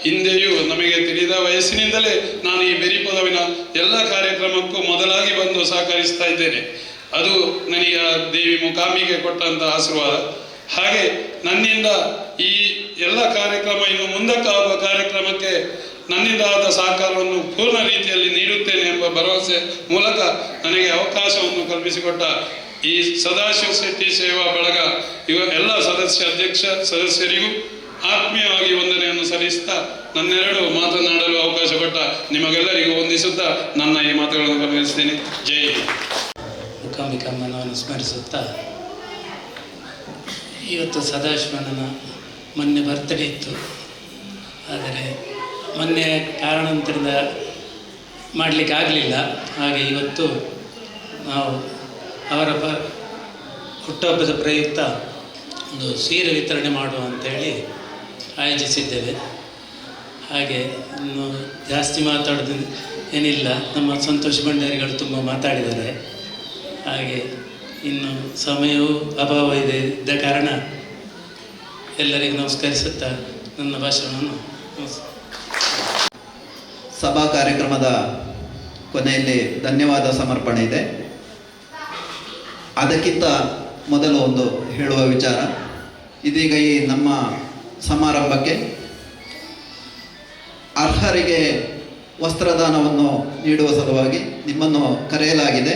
ಹಿಂದೆಯೂ ನಮಗೆ ತಿಳಿದ ವಯಸ್ಸಿನಿಂದಲೇ ನಾನು ಈ ಬೆರಿಪದವಿನ ಎಲ್ಲ ಕಾರ್ಯಕ್ರಮಕ್ಕೂ ಮೊದಲಾಗಿ ಬಂದು ಸಹಕರಿಸ್ತಾ ಇದ್ದೇನೆ. ಅದು ನನಗೆ ದೇವಿ ಮೂಕಾಂಬಿಕೆ ಕೊಟ್ಟಂಥ ಆಶೀರ್ವಾದ. ಹಾಗೆ ನನ್ನಿಂದ ಈ ಎಲ್ಲ ಕಾರ್ಯಕ್ರಮ ಇನ್ನು ಮುಂದಕ್ಕಾಗುವ ಕಾರ್ಯಕ್ರಮಕ್ಕೆ ನನ್ನಿಂದಾದ ಸಹಕಾರವನ್ನು ಪೂರ್ಣ ರೀತಿಯಲ್ಲಿ ನೀಡುತ್ತೇನೆ ಎಂಬ ಭರವಸೆ ಮೂಲಕ ನನಗೆ ಅವಕಾಶವನ್ನು ಕಲ್ಪಿಸಿಕೊಟ್ಟ ಈ ಸದಾಶಿವ ಶೆಟ್ಟಿ ಸೇವಾ ಬಳಗ ಎಲ್ಲ ಸದಸ್ಯರಿಗೂ ಆತ್ಮೀಯವಾಗಿ ವಂದನೆಯನ್ನು ಸಲ್ಲಿಸುತ್ತಾ ನನ್ನೆರಡು ಮಾತನಾಡಲು ಅವಕಾಶ ಕೊಟ್ಟ ನಿಮಗೆಲ್ಲರಿಗೂ ವಂದಿಸುತ್ತಾ ನನ್ನ ಈ ಮಾತುಗಳನ್ನು ಗಮನಿಸ್ತೇನೆ. ಜೈ ಹಿಂದ್. ಮೂಕಾಂಬಿಕಮ್ಮನವನ್ನು ಸ್ಮರಿಸುತ್ತಾ ಇವತ್ತು ಸದಾಶಿವಣ್ಣನ ಮೊನ್ನೆ ಬರ್ತಡೇ ಇತ್ತು. ಆದರೆ ಮೊನ್ನೆ ಕಾರಣಾಂತರದಿಂದ ಮಾಡಲಿಕ್ಕೆ ಆಗಲಿಲ್ಲ. ಹಾಗೆ ಇವತ್ತು ನಾವು ಅವರ ಹುಟ್ಟುಹಬ್ಬದ ಪ್ರಯುಕ್ತ ಒಂದು ಸೀರೆ ವಿತರಣೆ ಮಾಡುವ ಅಂತೇಳಿ ಆಯೋಜಿಸಿದ್ದೇವೆ. ಹಾಗೆ ಇನ್ನು ಜಾಸ್ತಿ ಮಾತಾಡೋದು ಏನಿಲ್ಲ, ನಮ್ಮ ಸಂತೋಷ್ ಭಂಡಾರಿಗಳು ತುಂಬ ಮಾತಾಡಿದ್ದಾರೆ. ಹಾಗೆ ಇನ್ನು ಸಮಯವೂ ಅಭಾವ ಇದ್ದ ಕಾರಣ ಎಲ್ಲರಿಗೂ ನಮಸ್ಕರಿಸುತ್ತಾ ನನ್ನ ಭಾಷಣವನ್ನು ಸಭಾ ಕಾರ್ಯಕ್ರಮದ ಕೊನೆಯಲ್ಲಿ ಧನ್ಯವಾದ ಸಮರ್ಪಣೆ ಇದೆ. ಅದಕ್ಕಿಂತ ಮೊದಲು ಒಂದು ಹೇಳುವ ವಿಚಾರ, ಇದೀಗ ಈ ನಮ್ಮ ಸಮಾರಂಭಕ್ಕೆ ಅರ್ಹರಿಗೆ ವಸ್ತ್ರದಾನವನ್ನು ನೀಡುವ ಸಲುವಾಗಿ ನಿಮ್ಮನ್ನು ಕರೆಯಲಾಗಿದೆ.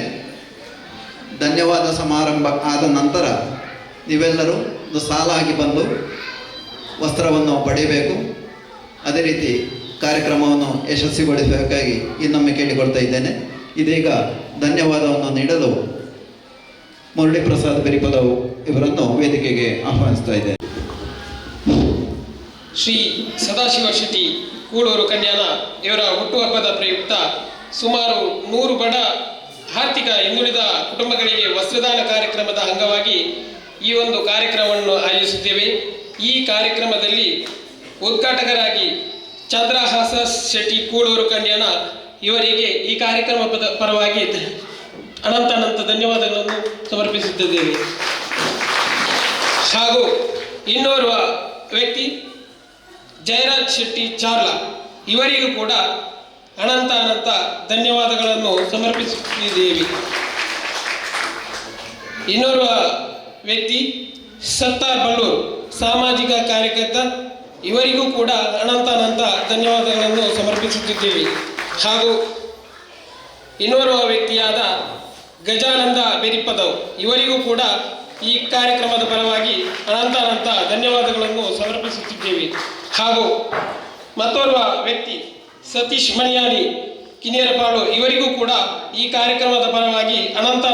ಧನ್ಯವಾದ ಸಮಾರಂಭ ಆದ ನಂತರ ನೀವೆಲ್ಲರೂ ಒಂದು ಸಾಲಾಗಿ ಬಂದು ವಸ್ತ್ರವನ್ನು ಪಡೆಯಬೇಕು. ಅದೇ ರೀತಿ ಕಾರ್ಯಕ್ರಮವನ್ನು ಯಶಸ್ವಿಗೊಳಿಸಬೇಕಾಗಿ ಇನ್ನೊಮ್ಮೆ ಕೇಳಿಕೊಳ್ತಾ ಇದ್ದೇನೆ. ಇದೀಗ ಧನ್ಯವಾದವನ್ನು ನೀಡಲು ಮುರಳಿ ಪ್ರಸಾದ್ ಬೆರಿಪದವು ಇವರನ್ನು ವೇದಿಕೆಗೆ ಆಹ್ವಾನಿಸ್ತಾ ಇದ್ದೇನೆ. ಶ್ರೀ ಸದಾಶಿವ ಶೆಟ್ಟಿ ಕೂಳೂರು ಕನ್ಯಾನ ಇವರ ಹುಟ್ಟುಹಬ್ಬದ ಪ್ರಯುಕ್ತ ಸುಮಾರು 100 ಬಡ ಆರ್ಥಿಕ ಹಿಂದುಳಿದ ಕುಟುಂಬಗಳಿಗೆ ವಸ್ತ್ರದಾನ ಕಾರ್ಯಕ್ರಮದ ಅಂಗವಾಗಿ ಈ ಒಂದು ಕಾರ್ಯಕ್ರಮವನ್ನು ಆಯೋಜಿಸಿದ್ದೇವೆ. ಈ ಕಾರ್ಯಕ್ರಮದಲ್ಲಿ ಉದ್ಘಾಟಕರಾಗಿ ಚಂದ್ರಹಾಸ ಶೆಟ್ಟಿ ಕೂಳೂರು ಕನ್ಯಾನ ಇವರಿಗೆ ಈ ಕಾರ್ಯಕ್ರಮದ ಪರವಾಗಿ ಅನಂತ ಧನ್ಯವಾದಗಳನ್ನು ಸಮರ್ಪಿಸುತ್ತಿದ್ದೇವೆ. ಹಾಗೂ ಇನ್ನೋರ್ವ ವ್ಯಕ್ತಿ ಜಯರಾಜ್ ಶೆಟ್ಟಿ ಚಾರ್ಲಾ ಇವರಿಗೂ ಕೂಡ ಅನಂತ ಧನ್ಯವಾದಗಳನ್ನು ಸಮರ್ಪಿಸುತ್ತಿದ್ದೇವೆ. ಇನ್ನೋರ್ವ ವ್ಯಕ್ತಿ ಸತ್ತಾರ್ ಬಳ್ಳೂರು ಸಾಮಾಜಿಕ ಕಾರ್ಯಕರ್ತ ಇವರಿಗೂ ಕೂಡ ಅನಂತ ಧನ್ಯವಾದಗಳನ್ನು ಸಮರ್ಪಿಸುತ್ತಿದ್ದೇವೆ. ಹಾಗೂ ಇನ್ನೋರ್ವ ವ್ಯಕ್ತಿಯಾದ ಗಜಾನಂದ ಬೆರಿಪದವ್ ಇವರಿಗೂ ಕೂಡ ಈ ಕಾರ್ಯಕ್ರಮದ ಪರವಾಗಿ ಅನಂತ ಧನ್ಯವಾದಗಳನ್ನು ಸಮರ್ಪಿಸುತ್ತಿದ್ದೇವೆ. ಹಾಗೂ ಮತ್ತೋರ್ವ ವ್ಯಕ್ತಿ ಸತೀಶ್ ಮಣಿಯಾಡಿ ಕಿನಿಯರಪಾಳು ಇವರಿಗೂ ಕೂಡ ಈ ಕಾರ್ಯಕ್ರಮದ ಪರವಾಗಿ ಅನಂತ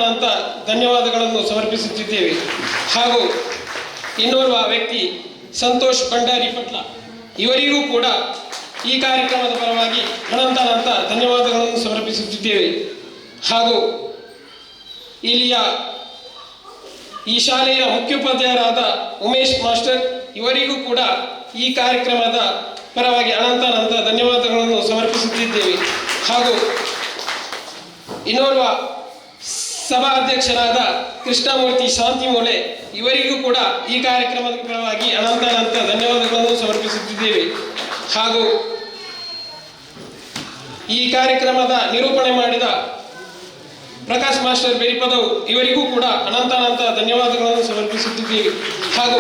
ಧನ್ಯವಾದಗಳನ್ನು ಸಮರ್ಪಿಸುತ್ತಿದ್ದೇವೆ. ಹಾಗೂ ಇನ್ನೋರ್ವ ವ್ಯಕ್ತಿ ಸಂತೋಷ್ ಭಂಡಾರಿ ಪಟ್ಲ ಇವರಿಗೂ ಕೂಡ ಈ ಕಾರ್ಯಕ್ರಮದ ಪರವಾಗಿ ಅನಂತ ಧನ್ಯವಾದಗಳನ್ನು ಸಮರ್ಪಿಸುತ್ತಿದ್ದೇವೆ. ಹಾಗೂ ಇಲ್ಲಿಯ ಈ ಶಾಲೆಯ ಮುಖ್ಯೋಪಾಧ್ಯಾಯರಾದ ಉಮೇಶ್ ಮಾಸ್ಟರ್ ಇವರಿಗೂ ಕೂಡ ಈ ಕಾರ್ಯಕ್ರಮದ ಪರವಾಗಿ ಅನಂತ ಧನ್ಯವಾದಗಳನ್ನು ಸಮರ್ಪಿಸುತ್ತಿದ್ದೇವೆ. ಹಾಗೂ ಇನ್ನೋರ್ವ ಸಭಾ ಅಧ್ಯಕ್ಷರಾದ ಕೃಷ್ಣಮೂರ್ತಿ ಶಾಂತಿಮೂಲೆ ಇವರಿಗೂ ಕೂಡ ಈ ಕಾರ್ಯಕ್ರಮದ ಪರವಾಗಿ ಅನಂತ ಧನ್ಯವಾದಗಳನ್ನು ಸಮರ್ಪಿಸುತ್ತಿದ್ದೇವೆ. ಹಾಗೂ ಈ ಕಾರ್ಯಕ್ರಮದ ನಿರೂಪಣೆ ಮಾಡಿದ ಪ್ರಕಾಶ್ ಮಾಸ್ಟರ್ ಬೆರಿಪದವು ಇವರಿಗೂ ಕೂಡ ಅನಂತ ಧನ್ಯವಾದಗಳನ್ನು ಸಮರ್ಪಿಸುತ್ತಿದ್ದೇವೆ. ಹಾಗೂ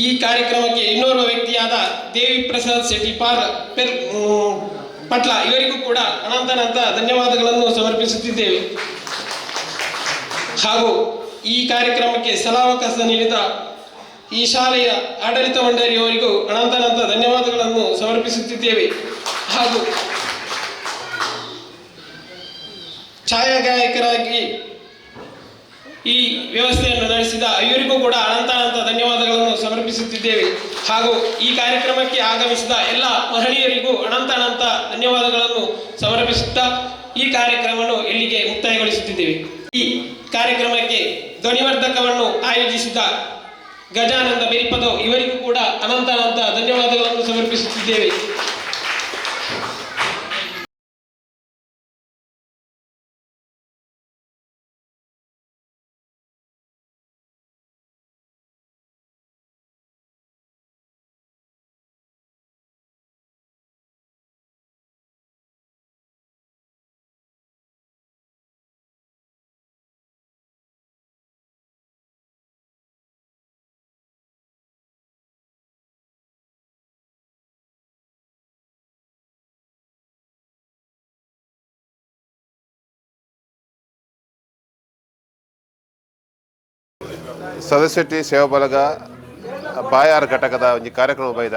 ಈ ಕಾರ್ಯಕ್ರಮಕ್ಕೆ ಇನ್ನೋರ್ವ ವ್ಯಕ್ತಿಯಾದ ದೇವಿ ಪ್ರಸಾದ್ ಶೆಟ್ಟಿ ಪಟ್ಲ ಇವರಿಗೂ ಕೂಡ ಅನಂತ ಧನ್ಯವಾದಗಳನ್ನು ಸಮರ್ಪಿಸುತ್ತಿದ್ದೇವೆ. ಹಾಗೂ ಈ ಕಾರ್ಯಕ್ರಮಕ್ಕೆ ಸಲಾವಕಾಶ ನೀಡಿದ ಈ ಶಾಲೆಯ ಆಡಳಿತ ಮಂಡಳಿಯವರಿಗೂ ಅನಂತ ಧನ್ಯವಾದಗಳನ್ನು ಸಮರ್ಪಿಸುತ್ತಿದ್ದೇವೆ. ಹಾಗೂ ಛಾಯಾಗಾಯಕರಾಗಿ ಈ ವ್ಯವಸ್ಥೆಯನ್ನು ನಡೆಸಿದ ಇವರಿಗೂ ಕೂಡ ಅನಂತ ಧನ್ಯವಾದಗಳನ್ನು ಸಮರ್ಪಿಸುತ್ತಿದ್ದೇವೆ. ಹಾಗೂ ಈ ಕಾರ್ಯಕ್ರಮಕ್ಕೆ ಆಗಮಿಸಿದ ಎಲ್ಲ ಮಹನೀಯರಿಗೂ ಅನಂತ ಧನ್ಯವಾದಗಳನ್ನು ಸಮರ್ಪಿಸುತ್ತಾ ಈ ಕಾರ್ಯಕ್ರಮವನ್ನು ಇಲ್ಲಿಗೆ ಮುಕ್ತಾಯಗೊಳಿಸುತ್ತಿದ್ದೇವೆ. ಈ ಕಾರ್ಯಕ್ರಮಕ್ಕೆ ಧ್ವನಿವರ್ಧಕವನ್ನು ಆಯೋಜಿಸಿದ ಗಜಾನಂದ ಬೆರಿಪದವ್ ಇವರಿಗೂ ಕೂಡ ಅನಂತ ಧನ್ಯವಾದಗಳನ್ನು ಸಮರ್ಪಿಸುತ್ತಿದ್ದೇವೆ. ಸದಸ್ಯಟಿ ಸೇವಾ ಬಳಗ ಬಾಯಾರ ಘಟಕದ ಒಂಜಿ ಕಾರ್ಯಕ್ರಮ ಬೈದ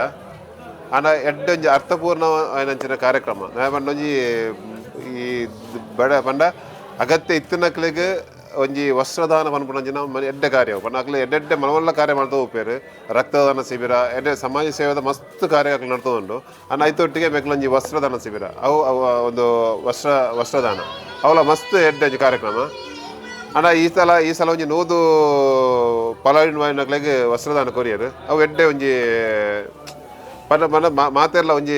ಆನ ಎಡ್ಡೆ ಒಂಜಿ ಅರ್ಥಪೂರ್ಣ ಆಯ್ನಂಚಿನ ಕಾರ್ಯಕ್ರಮ ಒಂಜಿ ಈ ಬಡ ಪಂಡ ಅಗತ್ಯ ಇತ್ತಿನಕ್ಲಿಗೆ ಒಂಜಿ ವಸ್ತ್ರದಾನ ಪನ್ಪುನಂಚಿನ ಎಡ್ಡೆ ಕಾರ್ಯ ಪಂಡ ಅಕ್ಲೆ ಎಡ್ಡೆಡ್ಡೆ ಮನವಲ್ಲ ಕಾರ್ಯ ಮಾಡ್ತಾ ಹೋಗ್ಪೇರು ರಕ್ತದಾನ ಶಿಬಿರ ಎಡ್ಡೆ ಸಮಾಜ ಸೇವೆದ ಮಸ್ತ್ ಕಾರ್ಯಗಳು ನಡ್ತುಂಡು ಅನ್ನ ಐತೊಟ್ಟಿಗೆ ಬೇಕಲೊಂಜಿ ವಸ್ತ್ರದಾನ ಶಿಬಿರ ಅವು ಒಂದು ವಸ್ತ್ರದಾನ ಅವಳ ಮಸ್ತ್ ಎಡ್ಡೆ ಕಾರ್ಯಕ್ರಮ ಅಣ್ಣ ಈ ಸಲ ಒಂಜಿ ನೂದು ಪಲಾವಿನ ವಾಯಿನಕ್ಲೆಗೆ ವಸ್ತ್ರದಾನ ಕೊರಿಯರು ಅವು ಎಡ್ಡೆ ಒಂಜಿ ಪಂಡ ಪಂಡ ಮಾತೆರ್ಲ ಒಂಜಿ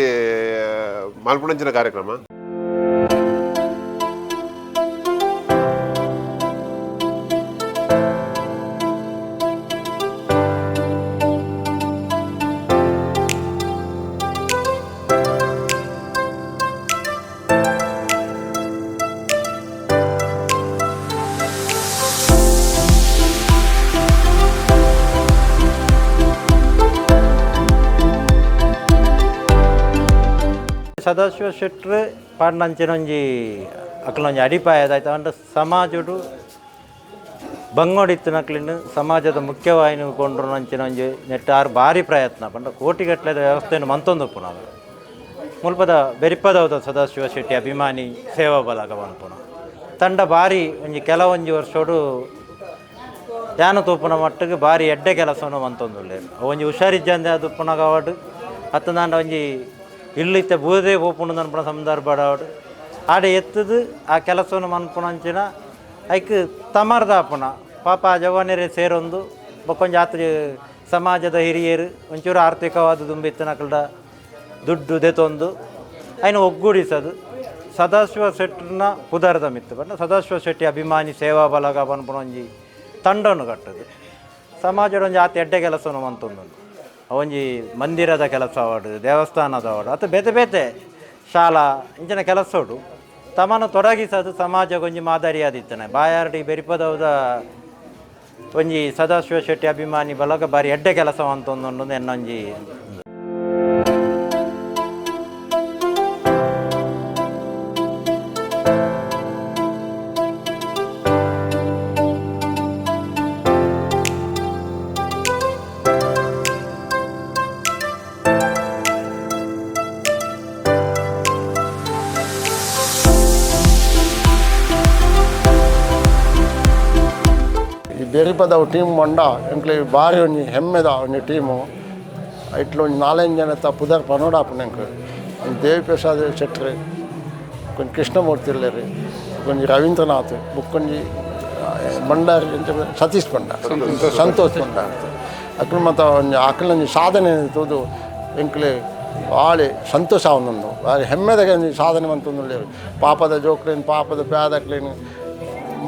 ಮಲ್ಪುಣಂಚಿನ ಕಾರ್ಯಕ್ರಮ. ಸದಾಶಿವ ಶೆಟ್ರು ಪಾಂಡಂಚಿನೊಂಜಿ ಅಕ್ಲೊಂಜಿ ಅಡಿಪಾಯದಾಯ್ತು ಅಂದ್ರೆ ಸಮಾಜಡು ಬಂಗೋಡಿತ್ತಿನಕ್ಲಿನ ಸಮಾಜದ ಮುಖ್ಯವಾಹಿನಿ ಕೊಂಡ್ರು ನಂಚಿನೊಂಜಿ ನೆಟ್ಟಾರು ಭಾರಿ ಪ್ರಯತ್ನ ಪಂಡ ಕೋಟಿಗಟ್ಟಲೆದ ವ್ಯವಸ್ಥೆಯನ್ನು ಮಂತೊಂದುಪ್ಪು ನಾವು ಮುಲ್ಪದ ಬೆರಿಪದವದ ಸದಾಶಿವ ಶೆಟ್ಟಿ ಅಭಿಮಾನಿ ಸೇವಾ ಬಲಗ ಪನ್ಪುನ ತಂಡ ಭಾರಿ ಒಂಜಿ ಕೆಲವೊಂಜಿ ವರ್ಷೋಡು ಯಾನು ತೂಪುನ ಮಟ್ಟಿಗೆ ಭಾರಿ ಎಡ್ಡೆ ಕೆಲಸವನ್ನು ಮಂತೊಂದುಲ್ಲೇರು ಒಂಜಿ ಹುಷಾರಿಜ್ಜಂದೆ ಅದು ಪುನಗ ಅವಾರ್ಡು ಹತ್ತು ನಾಂಡ ಒಂಜಿ ಇಲ್ಲಿತ್ತೆ ಬೂದೇ ಹೋಪುಂಡು ಅನ್ಪುನ ಸಂದರ್ಭ ಆಡು ಆಡೆ ಎತ್ತದು ಆ ಕೆಲಸವನ್ನು ಮನ್ಪುನಂಚಿನ ಐಕ್ ತಮರ್ದಾಪುನ ಪಾಪ ಆ ಜವಾನರೇ ಸೇರೊಂದು ಬೊಕ್ಕೊಂಜಿ ಆತ ಸಮಾಜದ ಹಿರಿಯರು ಒಂಚೂರು ಆರ್ಥಿಕವಾದ ದುಂಬಿತ್ತನಕಲ್ದ ದುಡ್ಡು ದೆತೊಂದು ಅಯ್ನ ಒಗ್ಗೂಡಿಸೋದು ಸದಾಶಿವ ಶೆಟ್ಟಿನ ಪುದರದ ಮಿತ್ತು ಬಣ್ಣ ಸದಾಶಿವ ಶೆಟ್ಟಿ ಅಭಿಮಾನಿ ಸೇವಾ ಬಲಗ ಪನ್ಪುನ ಒಂಜಿ ತಂಡವನ್ನು ಕಟ್ಟದು ಸಮಾಜದ ಒಂಜಿ ಆತ ಎಡ್ಡೆ ಕೆಲಸವನ್ನು ಮಂತೊಂದು ಒಂಜಿ ಮಂದಿರದ ಕೆಲಸ ಆವಡು ದೇವಸ್ಥಾನದ ಆವಡು ಅಥವಾ ಬೇತೆ ಬೇತೆ ಶಾಲಾ ಇಂಚಿನ ಕೆಲಸೋಡು ತಮ್ಮನ್ನು ತೊಡಗಿಸೋದು ಸಮಾಜಗೊಂಜಿ ಮಾದರಿಯಾದಿತ್ತಾನೆ ಬಾಯಾರ್ಡಿ ಬೆರಿಪದವದ ಒಂಜಿ ಸದಾಶಿವ ಶೆಟ್ಟಿ ಅಭಿಮಾನಿ ಬಲಗ ಬಾರಿ ಎಡ್ಡೆ ಕೆಲಸ ಅಂತೊಂದು ಎನ್ನೊಂಜಿ ಬೆರಿಪದ ಟೀಮ್ ಮಂಡ ಎಂಕ್ಲೆ ಭಾರಿ ಒಂಜಿ ಹೆಮ್ಮೆದ ಒಂಜಿ ಟೀಮು ಇಟ್ಲ ಒಂಜಿ 4 ಜನ ಪುದರ್ ಪನೋಡಾಪುನ ಎಂಕ್ ದೇವಿ ಪ್ರಸಾದ್ ಶೆಟ್ರು ಕೊಂಚ ಕೃಷ್ಣಮೂರ್ತಿ ಕೊಂಚ ರವೀಂದ್ರನಾಥ್ ಬುಕ್ಕೊಂಜಿ ಭಂಡಾರಿ ಸತೀಶ್ ಭಂಡಾರ್ ಸಂತೋಷ್ ಭಂಡಾರ್ ಅಕ್ಲ ಮತ್ತು ಒಂಜಿ ಅಕ್ಲೊಂಜಿ ಸಾಧನೆ ತೂದು ಎಂಕ್ಲೆ ಭಾಳ ಸಂತೋಷ ಅವನೊಂದು ಭಾರಿ ಹೆಮ್ಮೆದಾಗ ಒಂಜಿ ಸಾಧನೆ ಮಂತೊಂದುಲ್ಲೇರು ಪಾಪದ ಜೋಕ್ಲೇನು ಪಾಪದ ಪ್ಯಾದಕ್ಲೇನು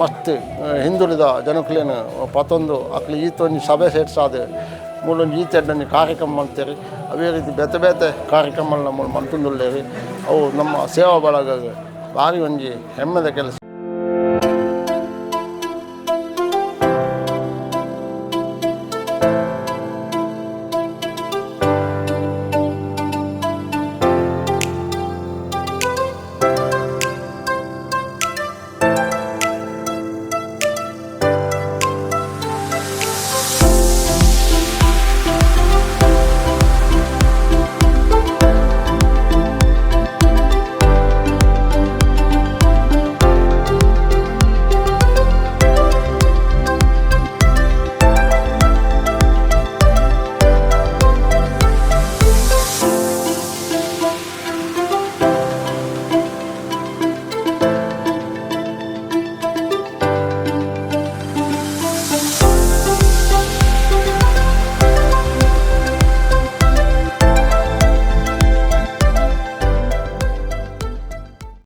ಮಸ್ತ್ ಹಿಂದುಳಿದ ಜನಕ್ಲೇನು ಪತ್ತೊಂದು ಅಕ್ಲು ಈತೊಂದು ಸಭೆ ಸೇರ್ಸಾದ ಮೂಲೊಂದು ಈತೆಡ್ಡೊಂದು ಕಾರ್ಯಕ್ರಮ ಮಾಡ್ತೇವೆ ಅವೇ ರೀತಿ ಬೇತೆ ಬೇತೆ ಕಾರ್ಯಕ್ರಮ ನಮ್ಮ ಮಂತುಂದುಲ್ಲೇರಿ ಅವು ನಮ್ಮ ಸೇವಾ ಬಳಗ ಭಾರಿ ಒಂಜಿ ಹೆಮ್ಮೆದ ಕೆಲಸ